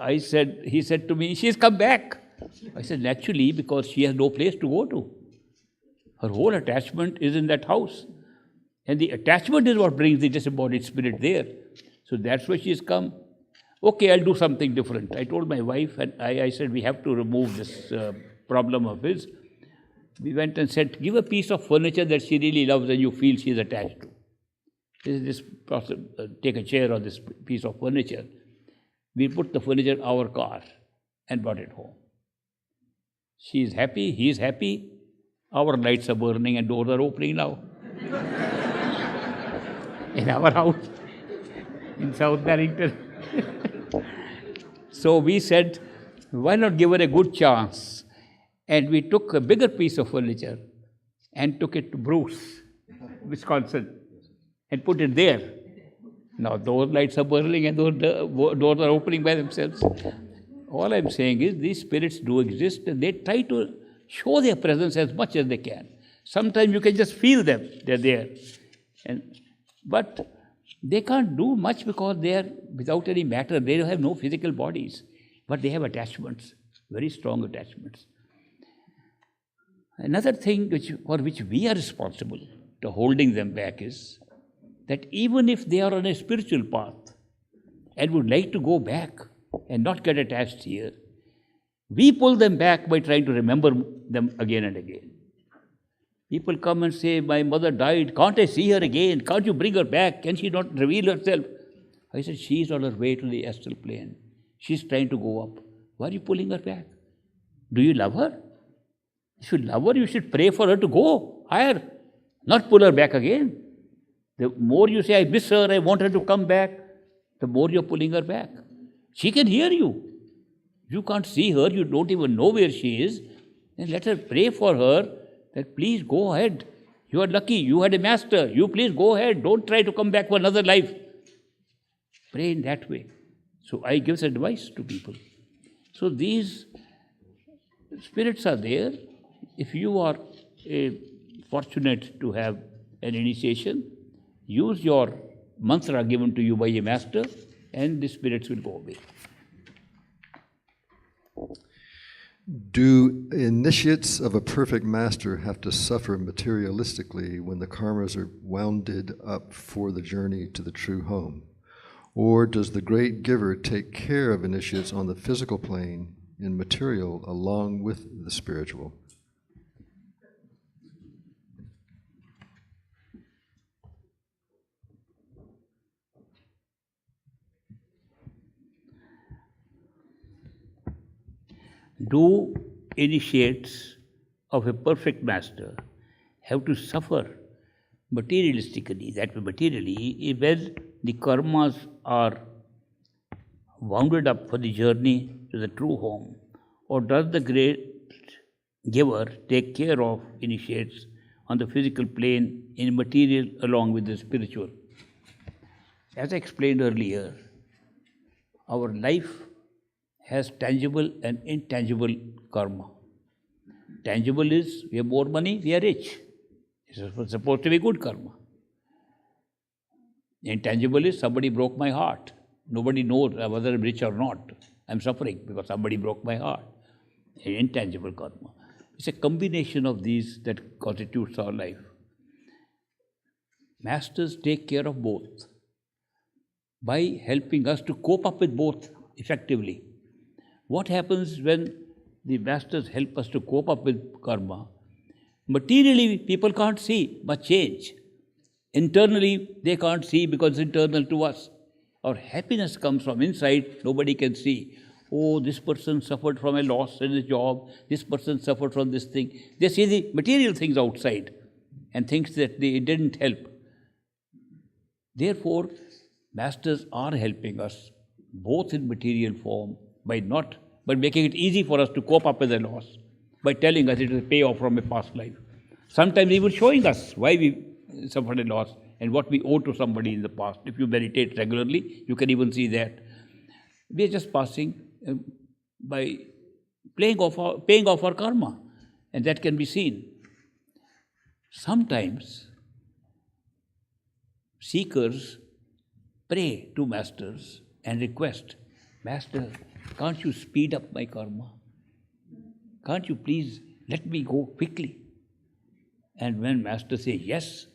S1: He said to me, she's come back. I said, naturally, because she has no place to go to. Her whole attachment is in that house. And the attachment is what brings the disembodied spirit there. So that's why she's come. Okay, I'll do something different. I told my wife, and I said, we have to remove this problem of his. We went and said, give a piece of furniture that she really loves and you feel she's attached to. Take a chair or this piece of furniture. We put the furniture in our car and brought it home. She is happy, he is happy. Our lights are burning and doors are opening now. In our house, in South Barrington. So we said, why not give her a good chance? And we took a bigger piece of furniture and took it to Bruce, Wisconsin, and put it there. Now those lights are burning and those doors are opening by themselves. All I'm saying is these spirits do exist and they try to show their presence as much as they can. Sometimes you can just feel them, they're there. But they can't do much because they are without any matter. They have no physical bodies, but they have attachments, very strong attachments. Another thing for which we are responsible to holding them back is that even if they are on a spiritual path and would like to go back and not get attached here, we pull them back by trying to remember them again and again. People come and say, my mother died, can't I see her again? Can't you bring her back? Can she not reveal herself? I said, she is on her way to the astral plane. She's trying to go up. Why are you pulling her back? Do you love her? If you love her, you should pray for her to go higher, not pull her back again. The more you say, I miss her, I want her to come back, the more you're pulling her back. She can hear you. You can't see her, you don't even know where she is. Then let her pray for her that please go ahead. You are lucky, you had a master. You please go ahead. Don't try to come back for another life. Pray in that way. So I give advice to people. So these spirits are there. If you are fortunate to have an initiation, use your mantra given to you by a master and the spirits will go away.
S2: Do initiates of a perfect master have to suffer materialistically when the karmas are wounded up for the journey to the true home? Or does the great giver take care of initiates on the physical plane in material along with the spiritual?
S1: Do initiates of a perfect master have to suffer materialistically, that materially, when the karmas are wounded up for the journey to the true home? Or does the great giver take care of initiates on the physical plane in material along with the spiritual? As I explained earlier, our life has tangible and intangible karma. Tangible is, we have more money, we are rich. It's supposed to be good karma. Intangible is, somebody broke my heart. Nobody knows whether I'm rich or not. I'm suffering because somebody broke my heart. Intangible karma. It's a combination of these that constitutes our life. Masters take care of both by helping us to cope up with both effectively. What happens when the masters help us to cope up with karma? Materially, people can't see much change. Internally, they can't see because it's internal to us. Our happiness comes from inside, nobody can see. Oh, this person suffered from a loss in his job, this person suffered from this thing. They see the material things outside and thinks that it didn't help. Therefore, masters are helping us both in material form by making it easy for us to cope up with the loss, by telling us it is a payoff from a past life. Sometimes even showing us why we suffered a loss and what we owe to somebody in the past. If you meditate regularly, you can even see that. We are just passing by paying off our karma, and that can be seen. Sometimes seekers pray to masters and request, Master, can't you speed up my karma? Can't you please let me go quickly? And when masters say yes,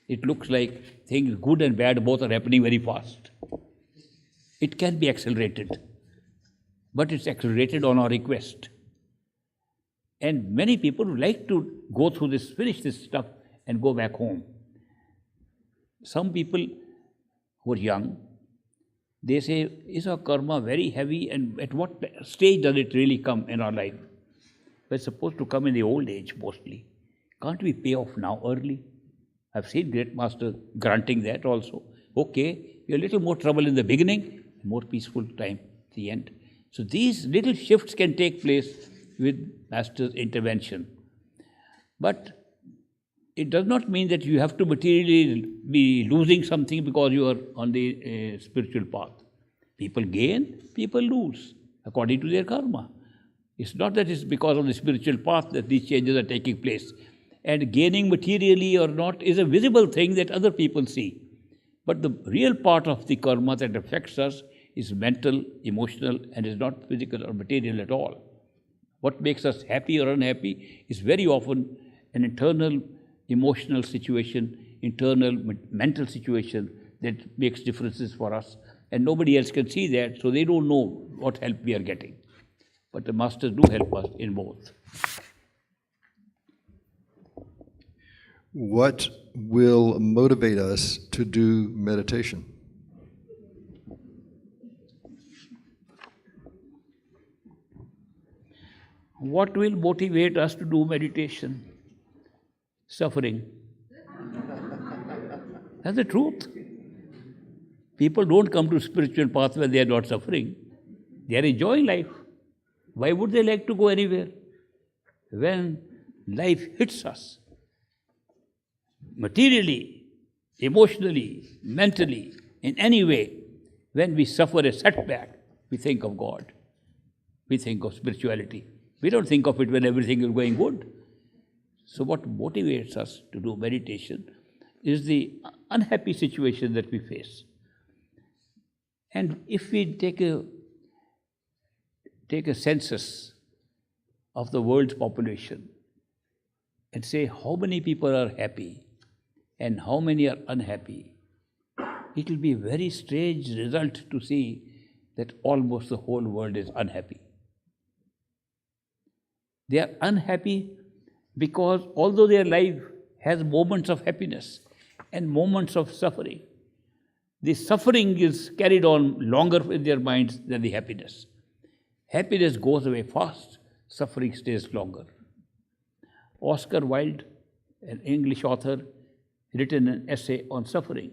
S1: it looks like things good and bad both are happening very fast. It can be accelerated, but it's accelerated on our request. And many people would like to go through this, finish this stuff and go back home. Some people who are young, they say, is our karma very heavy, and at what stage does it really come in our life? It's supposed to come in the old age mostly. Can't we pay off now early? I've seen great masters granting that also. Okay, you're a little more trouble in the beginning, more peaceful time at the end. So these little shifts can take place with master's intervention. But it does not mean that you have to materially be losing something because you are on the spiritual path. People gain, people lose, according to their karma. It's not that it's because of the spiritual path that these changes are taking place. And gaining materially or not is a visible thing that other people see. But the real part of the karma that affects us is mental, emotional, and is not physical or material at all. What makes us happy or unhappy is very often an internal emotional situation, internal mental situation that makes differences for us, and nobody else can see that, so they don't know what help we are getting. But the masters do help us in both.
S2: What will motivate us to do meditation?
S1: What will motivate us to do meditation? Suffering. That's the truth. People don't come to spiritual path when they are not suffering. They are enjoying life. Why would they like to go anywhere? When life hits us, materially, emotionally, mentally, in any way, when we suffer a setback, we think of God. We think of spirituality. We don't think of it when everything is going good. So what motivates us to do meditation is the unhappy situation that we face. And if we take a census of the world's population and say how many people are happy and how many are unhappy, it will be a very strange result to see that almost the whole world is unhappy. They are unhappy because although their life has moments of happiness and moments of suffering, the suffering is carried on longer in their minds than the happiness. Happiness goes away fast, suffering stays longer. Oscar Wilde, an English author, written an essay on suffering.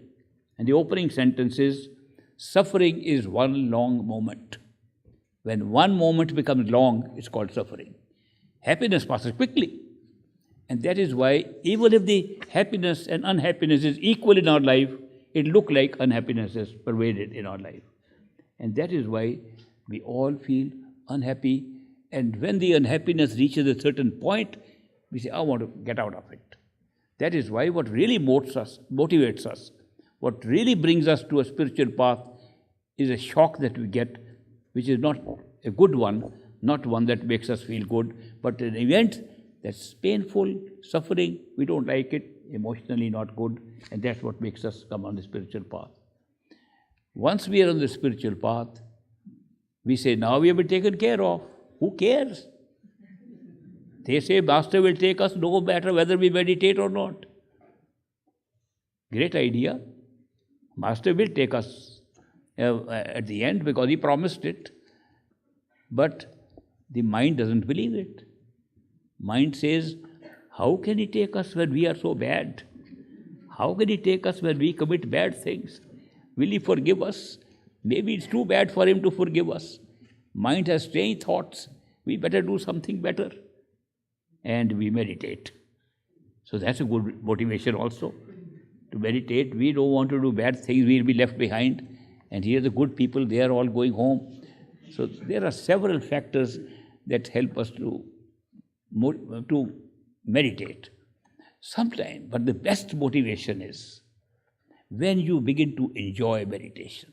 S1: And the opening sentence is, suffering is one long moment. When one moment becomes long, it's called suffering. Happiness passes quickly. And that is why, even if the happiness and unhappiness is equal in our life, it looks like unhappiness is pervaded in our life. And that is why we all feel unhappy. And when the unhappiness reaches a certain point, we say, I want to get out of it. That is why what really motivates us, what really brings us to a spiritual path is a shock that we get, which is not a good one, not one that makes us feel good, but an event that's painful, suffering, we don't like it, emotionally not good, and that's what makes us come on the spiritual path. Once we are on the spiritual path, we say, now we have been taken care of. Who cares? They say, Master will take us no matter whether we meditate or not. Great idea. Master will take us at the end because he promised it. But the mind doesn't believe it. Mind says, how can he take us when we are so bad? How can he take us when we commit bad things? Will he forgive us? Maybe it's too bad for him to forgive us. Mind has strange thoughts. We better do something better. And we meditate. So that's a good motivation also. To meditate, we don't want to do bad things, we'll be left behind. And here the good people, they are all going home. So there are several factors that help us to meditate. Sometimes, but the best motivation is when you begin to enjoy meditation.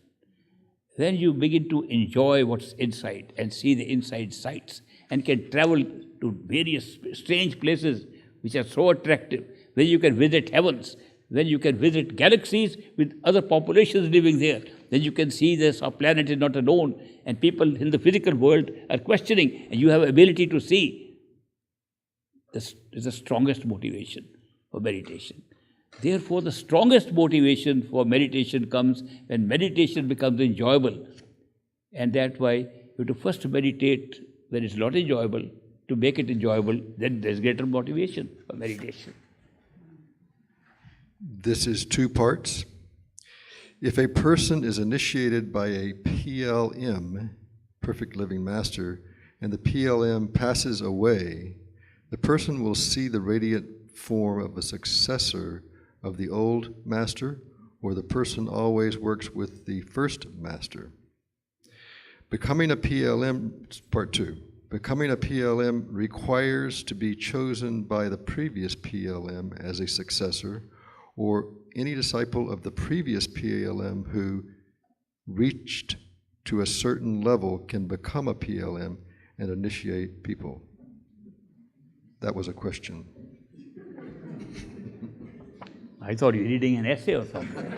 S1: When you begin to enjoy what's inside and see the inside sights and can travel to various strange places which are so attractive, when you can visit heavens, when you can visit galaxies with other populations living there, then you can see this, our planet is not alone, and people in the physical world are questioning, and you have ability to see. This is the strongest motivation for meditation. Therefore, the strongest motivation for meditation comes when meditation becomes enjoyable. And that's why you have to first meditate when it's not enjoyable. To make it enjoyable, then there's greater motivation for meditation.
S2: This is two parts. If a person is initiated by a PLM, Perfect Living Master, and the PLM passes away, the person will see the radiant form of a successor of the old master, or the person always works with the first master. Becoming a PLM, part two. Becoming a PLM requires to be chosen by the previous PLM as a successor, or any disciple of the previous PLM who reached to a certain level can become a PLM and initiate people. That was a question.
S1: I thought you were reading an essay or something.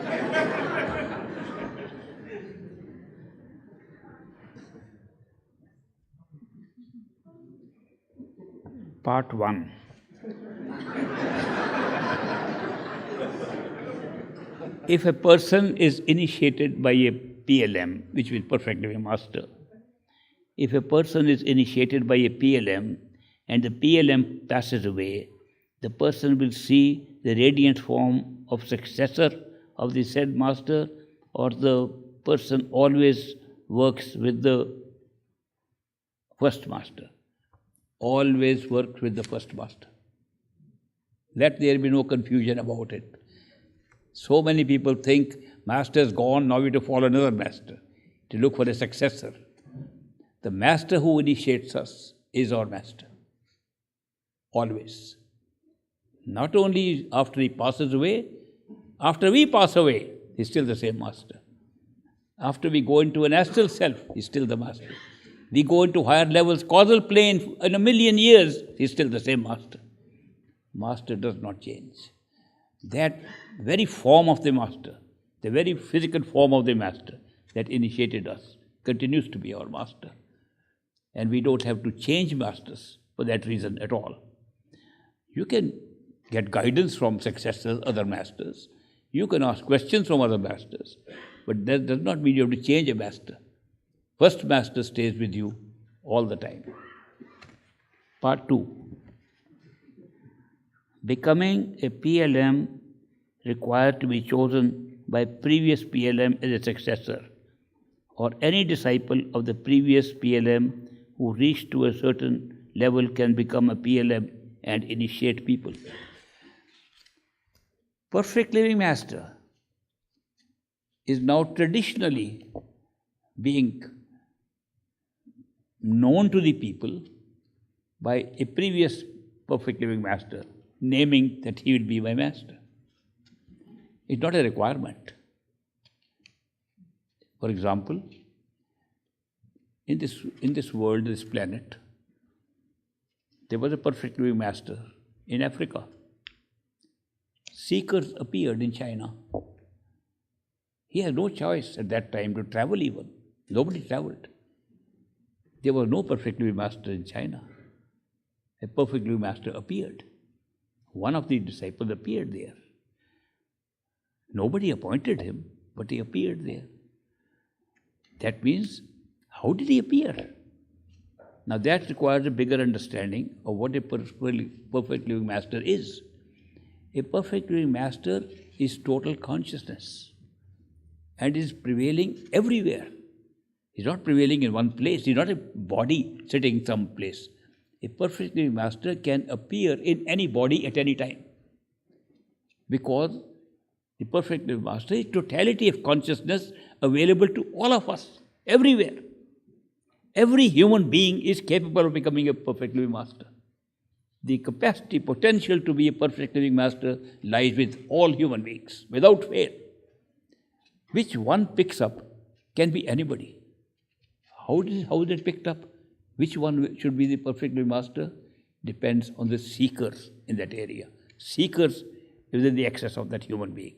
S1: Part 1. If a person is initiated by a PLM, which means Perfect Living Master, if a person is initiated by a PLM and the PLM passes away, the person will see the radiant form of successor of the said master, or the person always works with the first master. Always works with the first master. Let there be no confusion about it. So many people think, master is gone, now we have to follow another master, to look for a successor. The master who initiates us is our master. Always. Not only after he passes away, after we pass away, he's still the same master. After we go into an astral self, he's still the master. We go into higher levels, causal plane, in a million years, he's still the same master. Master does not change. That very form of the master, the very physical form of the master that initiated us, continues to be our master. And we don't have to change masters for that reason at all. You can get guidance from successors, other masters. You can ask questions from other masters. But that does not mean you have to change a master. First master stays with you all the time. Part 2. Becoming a PLM required to be chosen by previous PLM as a successor, or any disciple of the previous PLM who reached to a certain level can become a PLM and initiate people. Perfect Living Master is now traditionally being known to the people by a previous Perfect Living Master, naming that he will be my master. It's not a requirement. For example, in this world, this planet, there was a Perfect Living Master in Africa. Seekers appeared in China. He had no choice at that time to travel even. Nobody traveled. There was no Perfect Living Master in China. A Perfect Living Master appeared. One of the disciples appeared there. Nobody appointed him, but he appeared there. That means, how did he appear? Now that requires a bigger understanding of what a perfect living master is. A perfect living master is total consciousness and is prevailing everywhere. He's not prevailing in one place. He's not a body sitting someplace. A perfect living master can appear in any body at any time, because the perfect living master is totality of consciousness available to all of us, everywhere. Every human being is capable of becoming a perfect living master. The capacity, potential to be a perfect living master lies with all human beings, without fail. Which one picks up can be anybody. How is it picked up? Which one should be the perfect living master? Depends on the seekers in that area. Seekers is in the access of that human being.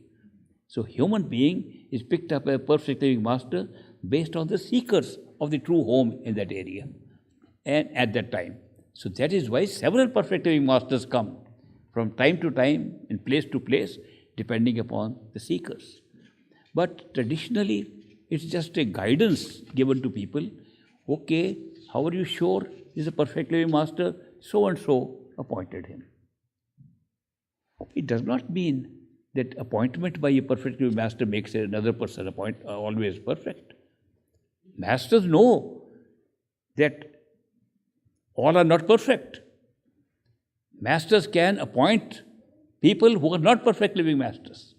S1: So human being is picked up by a perfect living master based on the seekers of the true home in that area and at that time. So that is why several perfect living masters come from time to time, in place to place, depending upon the seekers. But traditionally, it's just a guidance given to people. Okay, how are you sure he's a perfect living master? So and so appointed him. It does not mean that appointment by a perfect living master makes another person always perfect. Masters know that all are not perfect. Masters can appoint people who are not perfect living masters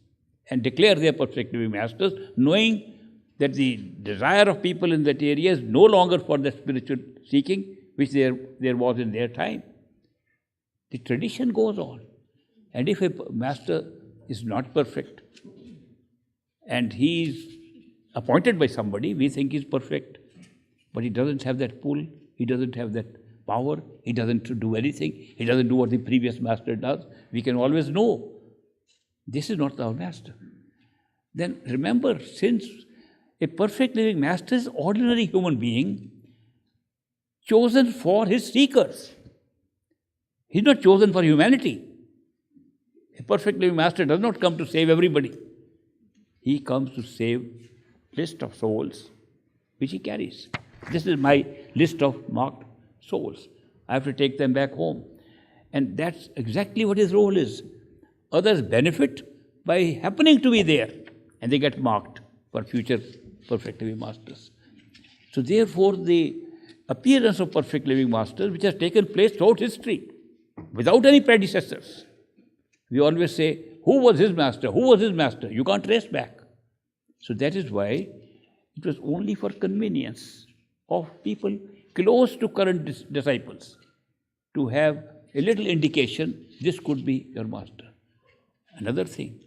S1: and declare they are perfect living masters, knowing that the desire of people in that area is no longer for the spiritual seeking which there was in their time. The tradition goes on. And if a master is not perfect and he is appointed by somebody, we think he's perfect, but he doesn't have that pull, he doesn't have that power, he doesn't do anything, he doesn't do what the previous master does, we can always know this is not our master. Then remember, since a perfect living master is an ordinary human being chosen for his seekers, he's not chosen for humanity. A perfect living master does not come to save everybody. He comes to save list of souls which he carries. This is my list of marked souls. I have to take them back home. And that's exactly what his role is. Others benefit by happening to be there, and they get marked for future perfect living masters. So therefore, the appearance of perfect living masters, which has taken place throughout history, without any predecessors. We always say, who was his master? Who was his master? You can't trace back. So that is why it was only for convenience of people close to current disciples to have a little indication, this could be your master. Another thing,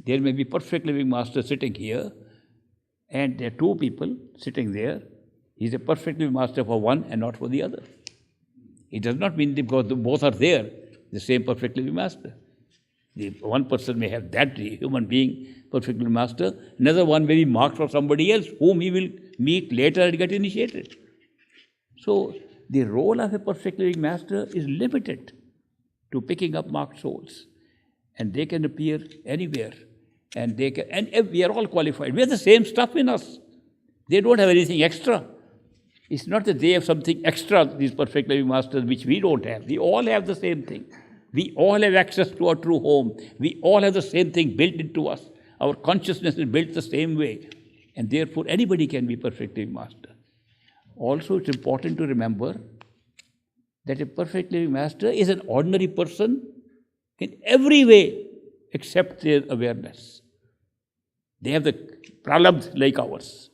S1: there may be perfect living master sitting here, and there are two people sitting there. He is a perfect living master for one and not for the other. It does not mean that because both are there, the same perfect living master. The one person may have that human being, perfect living master, another one may be marked for somebody else whom he will meet later and get initiated. So the role of a perfect living master is limited to picking up marked souls. And they can appear anywhere. And we are all qualified. We have the same stuff in us. They don't have anything extra. It's not that they have something extra, these perfect living masters, which we don't have. We all have the same thing. We all have access to our true home. We all have the same thing built into us. Our consciousness is built the same way. And therefore, anybody can be perfect living master. Also, it's important to remember that a perfect living master is an ordinary person in every way except their awareness. They have the pralabdha like ours.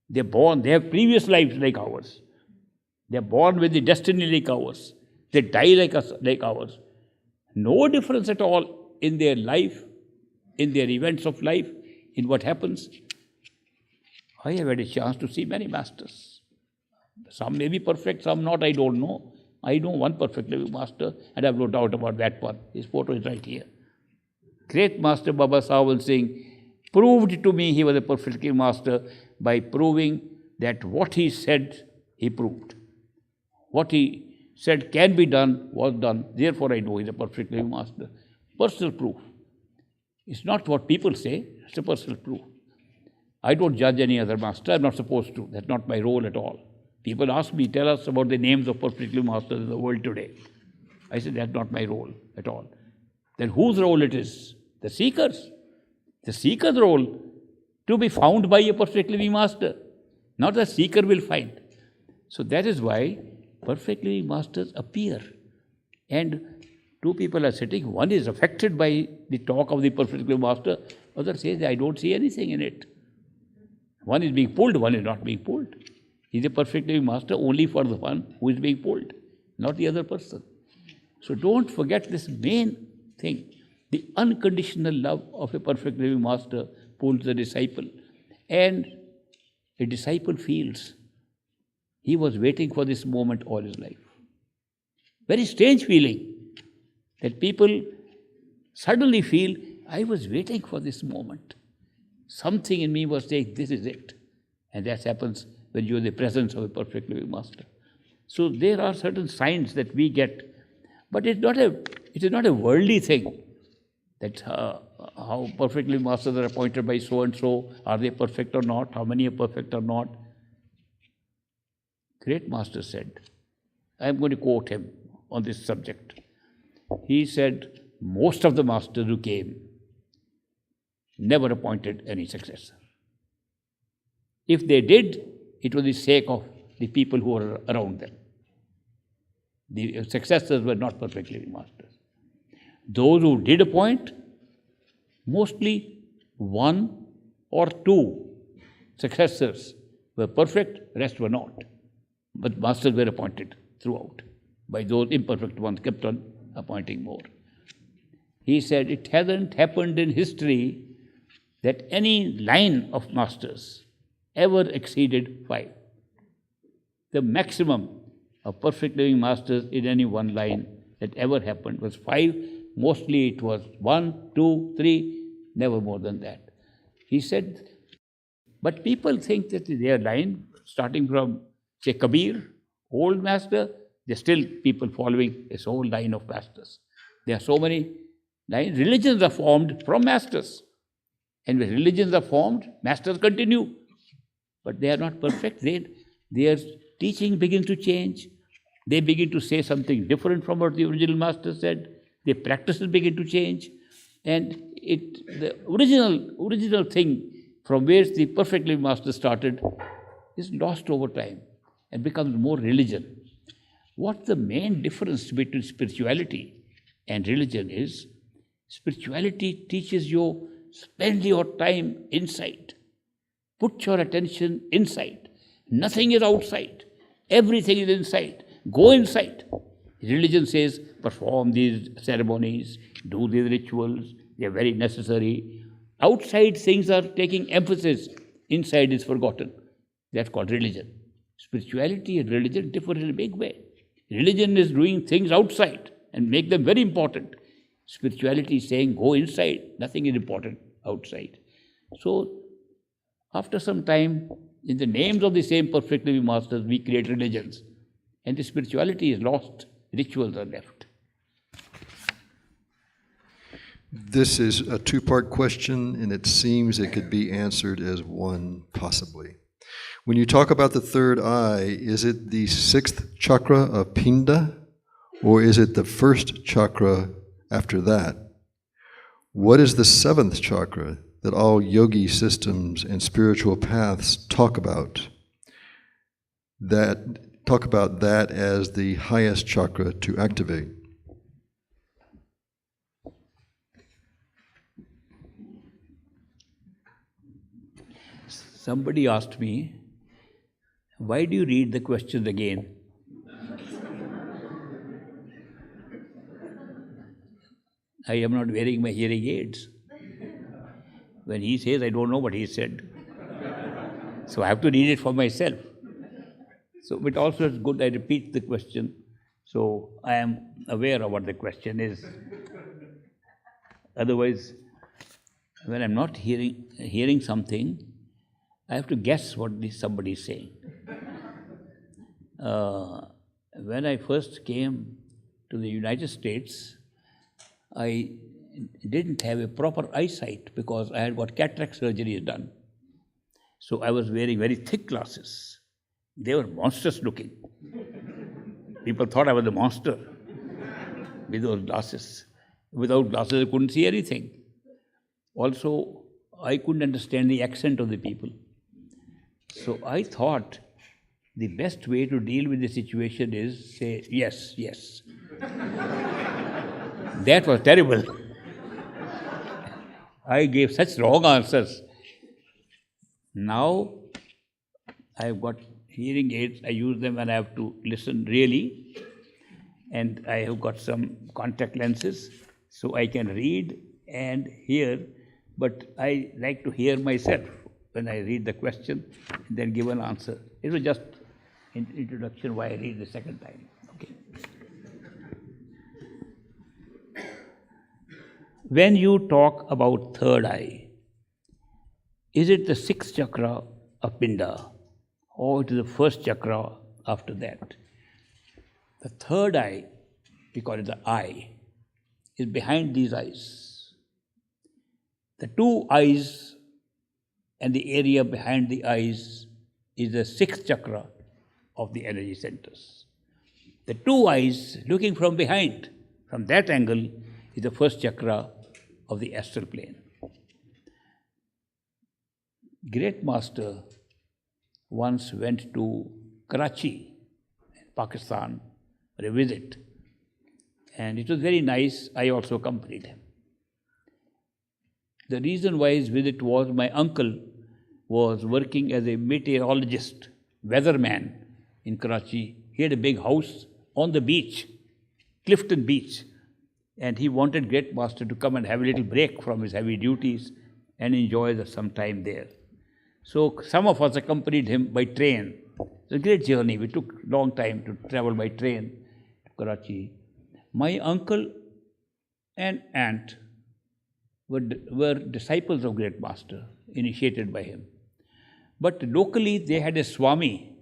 S1: They're born, they have previous lives like ours. They're born with the destiny like ours. They die like us, like ours. No difference at all in their life, in their events of life, in what happens. I have had a chance to see many masters. Some may be perfect, some not, I don't know. I know one perfect living master, and I have no doubt about that one. His photo is right here. Great Master Baba Sawal Singh proved to me he was a perfect living master by proving that what he said, he proved. What he said can be done, was done. Therefore, I know he's a perfect living master. Personal proof. It's not what people say, it's a personal proof. I don't judge any other master, I'm not supposed to. That's not my role at all. People ask me, tell us about the names of perfect living masters in the world today. I said, that's not my role at all. Then whose role it is? The seekers. The seeker's role to be found by a perfect living master. Not the seeker will find. So that is why perfect living masters appear. And two people are sitting, one is affected by the talk of the perfect living master, other says, I don't see anything in it. One is being pulled, one is not being pulled. He is a perfect living master only for the one who is being pulled, not the other person. So don't forget this main thing. The unconditional love of a perfect living master pulls the disciple. And a disciple feels he was waiting for this moment all his life. Very strange feeling that people suddenly feel, I was waiting for this moment. Something in me was saying, this is it. And that happens when you are in the presence of a perfect living master. So there are certain signs that we get, but it is not a worldly thing. That how perfect living masters are appointed by so and so, are they perfect or not, how many are perfect or not. Great master said, I am going to quote him on this subject. He said, most of the masters who came never appointed any successor. If they did, it was the sake of the people who were around them. The successors were not perfect living masters. Those who did appoint, mostly one or two successors were perfect, rest were not. But masters were appointed throughout by those imperfect ones, kept on appointing more. He said it hasn't happened in history that any line of masters ever exceeded 5. The maximum of perfect living masters in any one line that ever happened was 5. Mostly it was 1, 2, 3, never more than that. He said, but people think that their line, starting from, say, Kabir, old master, there are still people following this whole line of masters. There are so many lines. Religions are formed from masters. And when religions are formed, masters continue. But they are not perfect. Their teaching begins to change. They begin to say something different from what the original master said. Their practices begin to change. And the original thing from where the perfect living master started is lost over time and becomes more religion. What's the main difference between spirituality and religion is, spirituality teaches you, spend your time inside. Put your attention inside. Nothing is outside. Everything is inside. Go inside. Religion says, perform these ceremonies, do these rituals, they are very necessary. Outside things are taking emphasis, inside is forgotten. That's called religion. Spirituality and religion differ in a big way. Religion is doing things outside and make them very important. Spirituality is saying, go inside, nothing is important outside. So, after some time, in the names of the same perfect living masters, we create religions. And the spirituality is lost, rituals are left.
S2: This is a two-part question, and it seems it could be answered as one, possibly. When you talk about the third eye, is it the sixth chakra of Pinda, or is it the first chakra after that? What is the seventh chakra that all yogi systems and spiritual paths talk about? Talk about that as the highest chakra to activate.
S1: Somebody asked me, why do you read the questions again? I am not wearing my hearing aids. When he says, I don't know what he said. So I have to read it for myself. So it also is good I repeat the question, so I am aware of what the question is. Otherwise, when I'm not hearing something, I have to guess what somebody is saying. When I first came to the United States, I didn't have a proper eyesight because I had got cataract surgery done. So I was wearing very thick glasses. They were monstrous looking. People thought I was a monster with those glasses. Without glasses, I couldn't see anything. Also, I couldn't understand the accent of the people. So I thought the best way to deal with the situation is say, yes, yes. That was terrible. I gave such wrong answers. Now, I've got hearing aids. I use them when I have to listen really. And I have got some contact lenses, so I can read and hear. But I like to hear myself when I read the question and then give an answer. It was just an introduction why I read the second time. Okay. When you talk about third eye, is it the sixth chakra of Pinda, or it is the first chakra after that? The third eye, we call it the eye, is behind these eyes. The two eyes and the area behind the eyes is the sixth chakra of the energy centers. The two eyes looking from behind, from that angle, is the first chakra of the astral plane. Great Master once went to Karachi, Pakistan, for a visit. And it was very nice. I also accompanied him. The reason why his visit was my uncle was working as a meteorologist, weatherman in Karachi. He had a big house on the beach, Clifton Beach. And he wanted Great Master to come and have a little break from his heavy duties and enjoy some time there. So some of us accompanied him by train. It's a great journey. We took a long time to travel by train to Karachi. My uncle and aunt were disciples of Great Master, initiated by him. But locally they had a Swami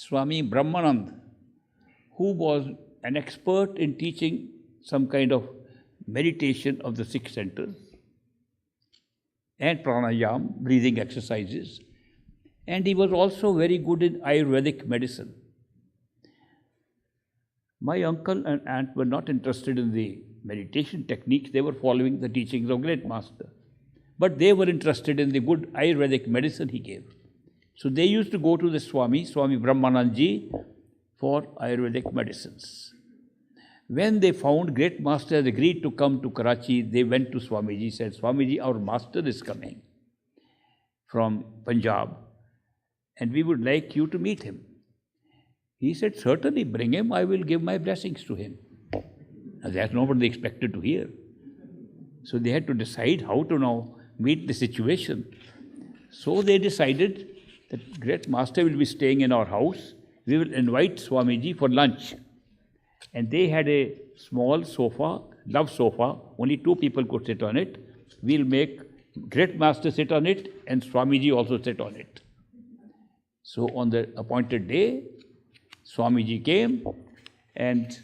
S1: Brahmanand, who was an expert in teaching some kind of meditation of the six centers and pranayam, breathing exercises. And he was also very good in Ayurvedic medicine. My uncle and aunt were not interested in the meditation techniques. They were following the teachings of Great Master. But they were interested in the good Ayurvedic medicine he gave. So they used to go to the Swami Brahmanandji, for Ayurvedic medicines. When they found Great Master had agreed to come to Karachi, they went to Swamiji, said, Swamiji, our master is coming from Punjab, and we would like you to meet him. He said, certainly, bring him, I will give my blessings to him. Now, that's not what they expected to hear. So they had to decide how to now meet the situation. So they decided The great master will be staying in our house. We will invite Swamiji for lunch. And they had a small sofa, love sofa. Only 2 people could sit on it. We'll make great master sit on it and Swamiji also sit on it. So on the appointed day, Swamiji came and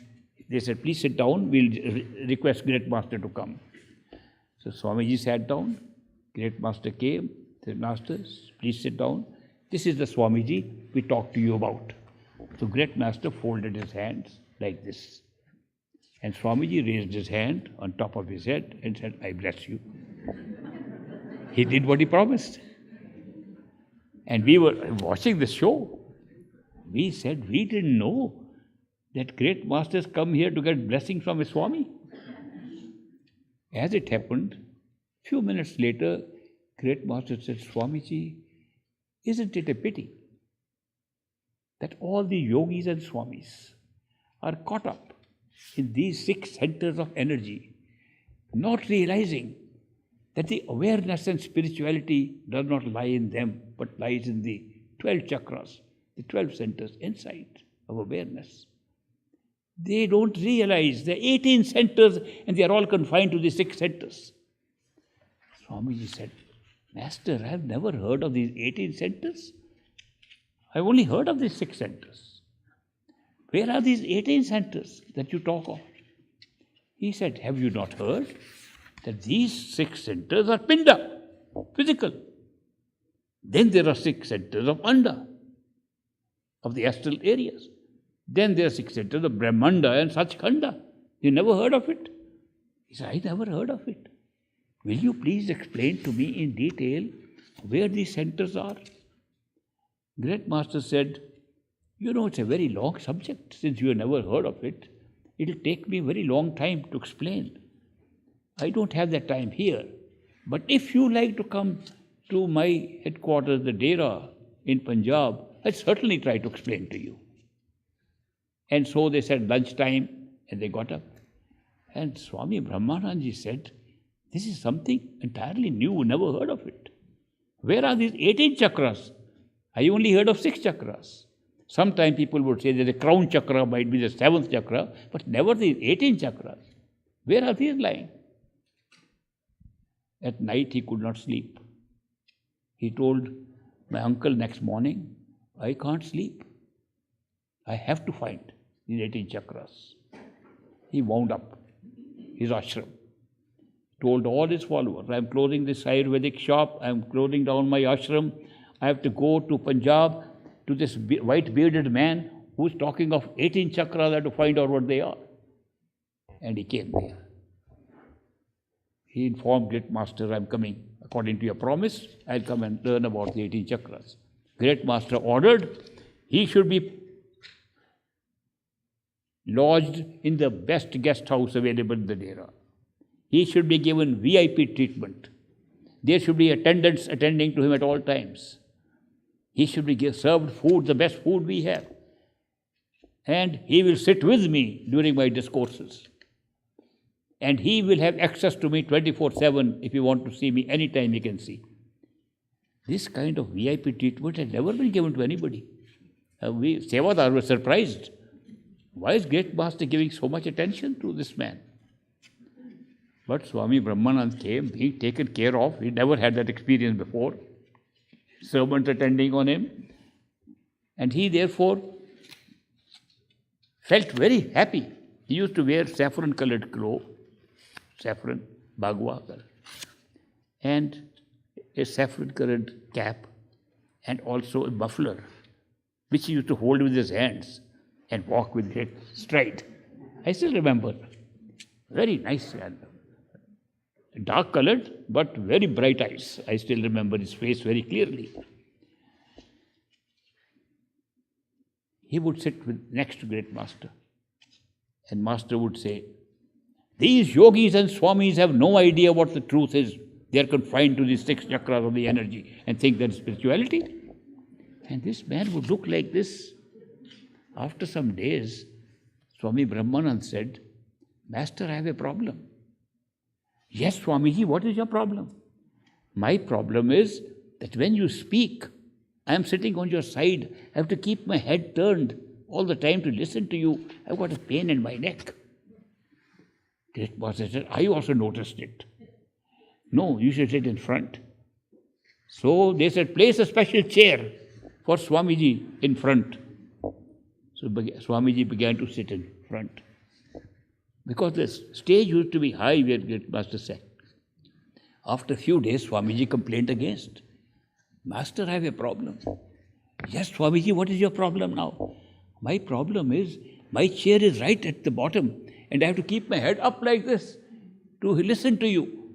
S1: they said, please sit down, we'll request great master to come. So Swamiji sat down, great master came, said, Master, please sit down. This is the Swamiji we talked to you about. So great master folded his hands like this. And Swamiji raised his hand on top of his head and said, I bless you. He did what he promised. And we were watching the show. We said, we didn't know that great masters come here to get blessings from a Swami. As it happened, few minutes later, great master said, Swamiji, isn't it a pity that all the yogis and Swamis are caught up in these 6 centers of energy, not realizing that the awareness and spirituality does not lie in them, but lies in the 12 chakras, the 12 centers inside of awareness. They don't realize there are 18 centers and they are all confined to the 6 centers. Swamiji said, Master, I have never heard of these 18 centers. I have only heard of these 6 centers. Where are these 18 centers that you talk of? He said, have you not heard that these 6 centers are Pinda, physical. Then there are 6 centers of Anda, of the astral areas. Then there are 6 centers of Brahmanda and Sachkhanda. You never heard of it? He said, I never heard of it. Will you please explain to me in detail where these centers are? Great Master said, you know, it's a very long subject. Since you have never heard of it, it will take me a very long time to explain. I don't have that time here. But if you like to come to my headquarters, the Dera in Punjab, I'll certainly try to explain to you. And so they said lunchtime, and they got up. And Swami Brahmananji said, this is something entirely new, never heard of it. Where are these 18 chakras? I only heard of 6 chakras. Sometimes people would say that the crown chakra might be the 7th chakra, but never these 18 chakras. Where are these lying? At night he could not sleep. He told my uncle next morning, I can't sleep. I have to find these 18 chakras. He wound up his ashram. Told all his followers, I am closing this Ayurvedic shop, I am closing down my ashram, I have to go to Punjab to this white bearded man who is talking of 18 chakras, I have to find out what they are. And he came there. He informed Great Master, I am coming. According to your promise, I will come and learn about the 18 chakras. Great Master ordered he should be lodged in the best guest house available in the Dera. He should be given VIP treatment. There should be attendants attending to him at all times. He should be served food, the best food we have. And he will sit with me during my discourses. And he will have access to me 24/7. If you want to see me anytime, he can see. This kind of VIP treatment has never been given to anybody. We Sevadar were surprised. Why is Great Master giving so much attention to this man? But Swami Brahmanand came, being taken care of. He never had that experience before. Servants attending on him. And he therefore felt very happy. He used to wear saffron-colored cloth, saffron, bagua, and a saffron-colored cap, and also a muffler, which he used to hold with his hands and walk with great stride. I still remember. Very nice man. Dark-colored, but very bright eyes. I still remember his face very clearly. He would sit next to Great Master. And Master would say, these yogis and swamis have no idea what the truth is. They are confined to the 6 chakras of the energy and think that is spirituality. And this man would look like this. After some days, Swami Brahmanand said, Master, I have a problem. Yes, Swamiji, what is your problem? My problem is that when you speak, I am sitting on your side. I have to keep my head turned all the time to listen to you. I've got a pain in my neck. Great Master said, I also noticed it. No, you should sit in front. So they said, place a special chair for Swamiji in front. So Swamiji began to sit in front. Because the stage used to be high, where Great Master sat. After a few days, Swamiji complained against. Master, I have a problem. Yes, Swamiji, what is your problem now? My problem is, my chair is right at the bottom, and I have to keep my head up like this to listen to you.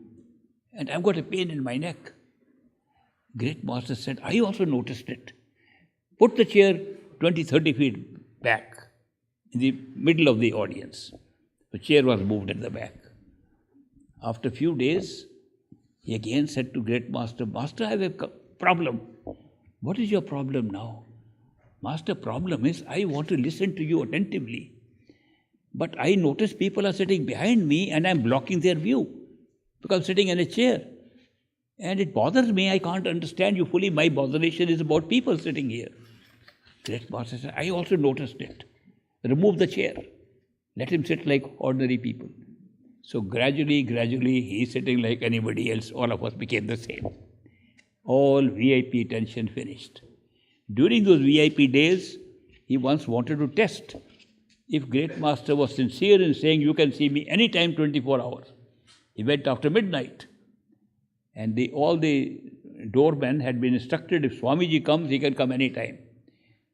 S1: And I've got a pain in my neck. Great Master said, I also noticed it. Put the chair 20, 30 feet back, in the middle of the audience. The chair was moved at the back. After a few days, he again said to Great Master, Master, I have a problem. What is your problem now? Master, problem is, I want to listen to you attentively. But I notice people are sitting behind me and I'm blocking their view because I'm sitting in a chair. And it bothers me, I can't understand you fully. My botheration is about people sitting here. Great Master said, I also noticed it. Remove the chair. Let him sit like ordinary people. So gradually, he's sitting like anybody else. All of us became the same. All VIP tension finished. During those VIP days, he once wanted to test if Great Master was sincere in saying, you can see me anytime, 24 hours. He went after midnight. And all the doormen had been instructed, if Swamiji comes, he can come anytime.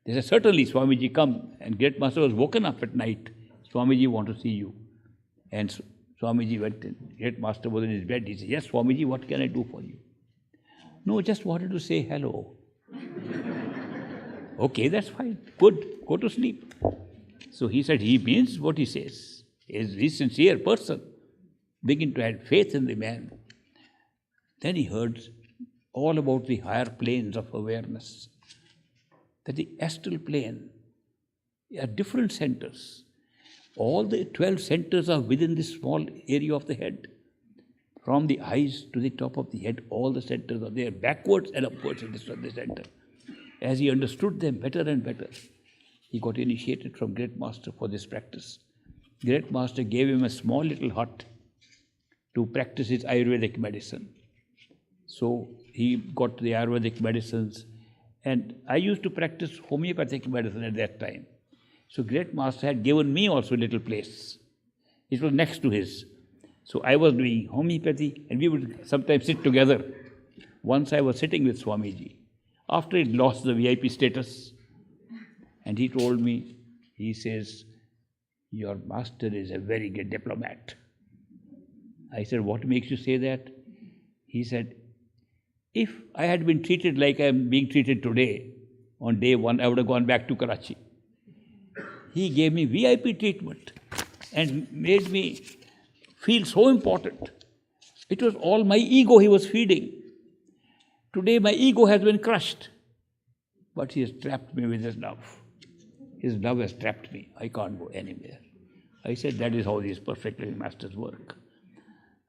S1: They said, certainly Swamiji come. And Great Master was woken up at night. Swamiji want to see you. And Swamiji went in. Great Master was in his bed. He said, yes, Swamiji, what can I do for you? No, just wanted to say hello. Okay, that's fine. Good. Go to sleep. So he said, he means what he says. He's a sincere person. Begin to have faith in the man. Then he heard all about the higher planes of awareness. That the astral plane are different centers. All the 12 centers are within this small area of the head. From the eyes to the top of the head, all the centers are there, backwards and upwards in the center. As he understood them better and better, he got initiated from Great Master for this practice. Great Master gave him a small little hut to practice his Ayurvedic medicine. So he got the Ayurvedic medicines, and I used to practice homeopathic medicine at that time. So Great Master had given me also a little place. It was next to his. So I was doing homeopathy, and we would sometimes sit together. Once I was sitting with Swamiji, after it lost the VIP status, and he told me, he says, your master is a very good diplomat. I said, what makes you say that? He said, if I had been treated like I am being treated today, on day one, I would have gone back to Karachi. He gave me VIP treatment and made me feel so important. It was all my ego he was feeding. Today my ego has been crushed, but he has trapped me with his love. His love has trapped me. I can't go anywhere. I said, that is how these perfect living masters work.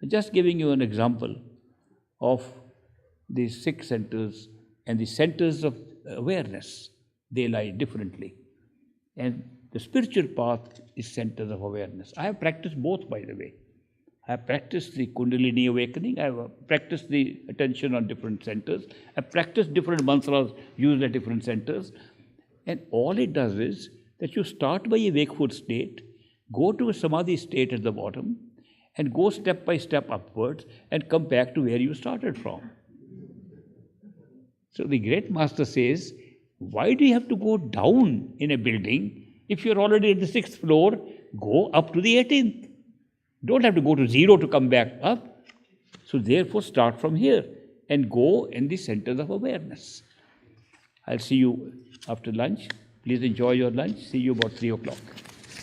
S1: Just giving you an example of these 6 centers and the centers of awareness. They lie differently. And the spiritual path is centers of awareness. I have practiced both, by the way. I have practiced the Kundalini awakening. I have practiced the attention on different centers. I have practiced different mantras used at different centers. And all it does is that you start by a wakeful state, go to a samadhi state at the bottom, and go step by step upwards and come back to where you started from. So the Great Master says, why do you have to go down in a building? If you're already at the 6th floor, go up to the 18th. Don't have to go to 0 to come back up. So therefore start from here and go in the centers of awareness. I'll see you after lunch. Please enjoy your lunch. See you about 3 o'clock.